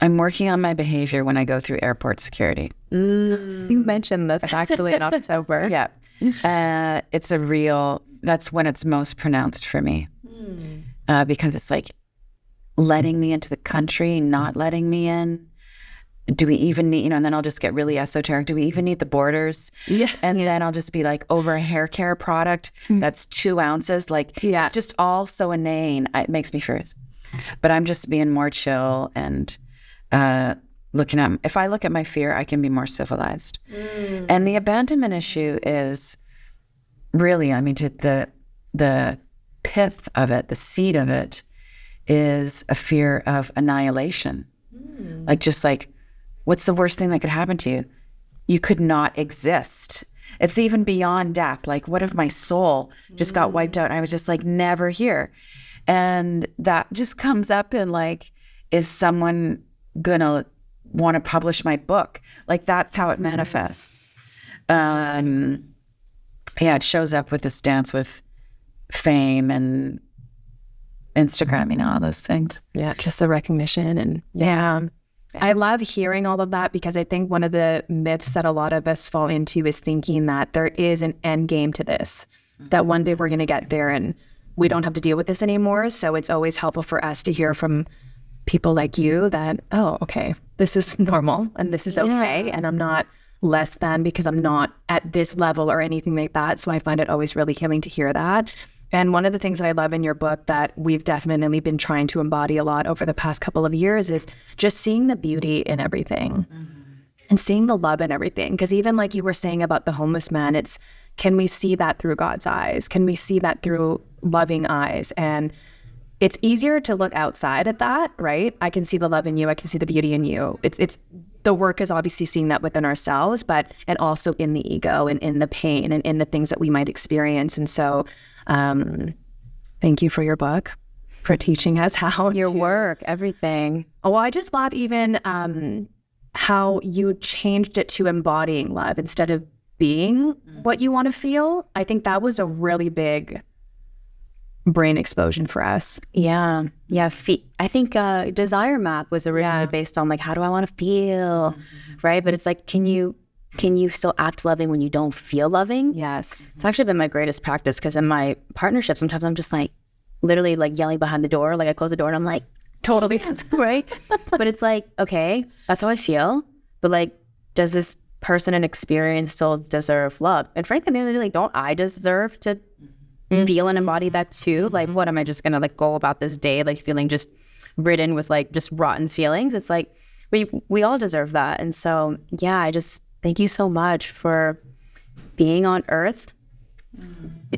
working on my behavior when I go through airport security. You mentioned this actually in October. Yeah. That's when it's most pronounced for me. Because it's like letting me into the country, not letting me in. Do we even need, and then I'll just get really esoteric. Do we even need the borders? Yeah. And then I'll just be like, over a hair care product that's 2 ounces. Like, it's just all so inane. It makes me furious. But I'm just being more chill and if I look at my fear, I can be more civilized. And the abandonment issue is really, the pith of it, the seed of it is a fear of annihilation. Like, what's the worst thing that could happen to you? You could not exist. It's even beyond death. Like, what if my soul just got wiped out and I was just like never here? And that just comes up in like, is someone gonna want to publish my book? Like, that's how it manifests. It shows up with this dance with fame and Instagram, all those things. Yeah, just the recognition. And I love hearing all of that, because I think one of the myths that a lot of us fall into is thinking that there is an end game to this, that one day we're going to get there and we don't have to deal with this anymore. So it's always helpful for us to hear from people like you that, oh, okay, this is normal and this is okay. And I'm not less than because I'm not at this level or anything like that. So I find it always really healing to hear that. And one of the things that I love in your book that we've definitely been trying to embody a lot over the past couple of years is just seeing the beauty in everything and seeing the love in everything. Because even like you were saying about the homeless man, it's, can we see that through God's eyes? Can we see that through loving eyes? And it's easier to look outside at that, right? I can see the love in you. I can see the beauty in you. It's the work is obviously seeing that within ourselves, and also in the ego and in the pain and in the things that we might experience. And so thank you for your book, for teaching us how your work, everything. Oh, I just love even how you changed it to embodying love instead of being what you want to feel. I think that was a really big brain explosion for us. Yeah. I think Desire Map was originally based on like, how do I want to feel, right? But it's like, can you still act loving when you don't feel loving? Yes. It's actually been my greatest practice, because in my partnership, sometimes I'm just like literally like yelling behind the door. Like I close the door and I'm like, totally, right? But it's like, okay, that's how I feel. But like, does this person and experience still deserve love? And frankly, like, don't I deserve to feel and embody that too? Like, what am I just gonna like go about this day like feeling just ridden with like just rotten feelings? It's like we all deserve that. And so I just thank you so much for being on Earth,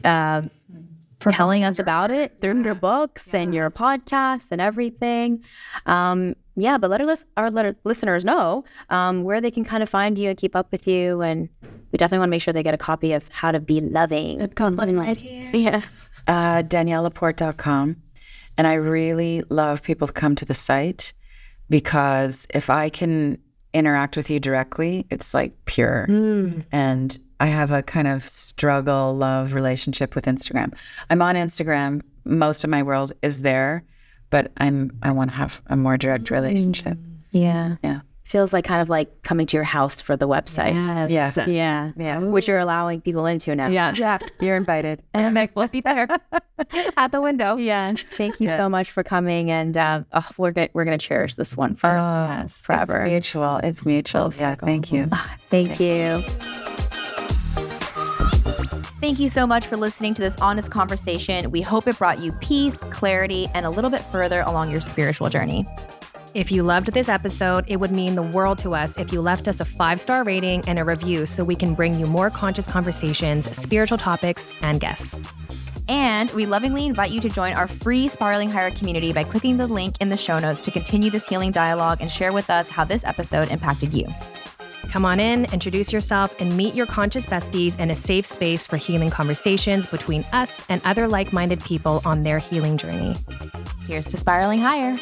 for telling us about it through your books and your podcasts and everything. But let our listeners know where they can kind of find you and keep up with you. And we definitely want to make sure they get a copy of How to Be Loving. DanielleLaPorte.com. And I really love people to come to the site, because if I can interact with you directly, it's like pure. And I have a kind of struggle love relationship with Instagram. I'm on Instagram. Most of my world is there, but I want to have a more direct relationship. Yeah. feels like kind of like coming to your house for the website. Yes. Yeah. Which you're allowing people into now. Yeah. You're invited. And like, we'll be there at the window. Yeah. Thank you so much for coming. And we're going to cherish this one forever. It's mutual. Yeah. Thank you. Thank you. Thank you so much for listening to this honest conversation. We hope it brought you peace, clarity, and a little bit further along your spiritual journey. If you loved this episode, it would mean the world to us if you left us a 5-star rating and a review so we can bring you more conscious conversations, spiritual topics, and guests. And we lovingly invite you to join our free Spiraling Higher community by clicking the link in the show notes to continue this healing dialogue and share with us how this episode impacted you. Come on in, introduce yourself, and meet your conscious besties in a safe space for healing conversations between us and other like-minded people on their healing journey. Here's to Spiraling Higher.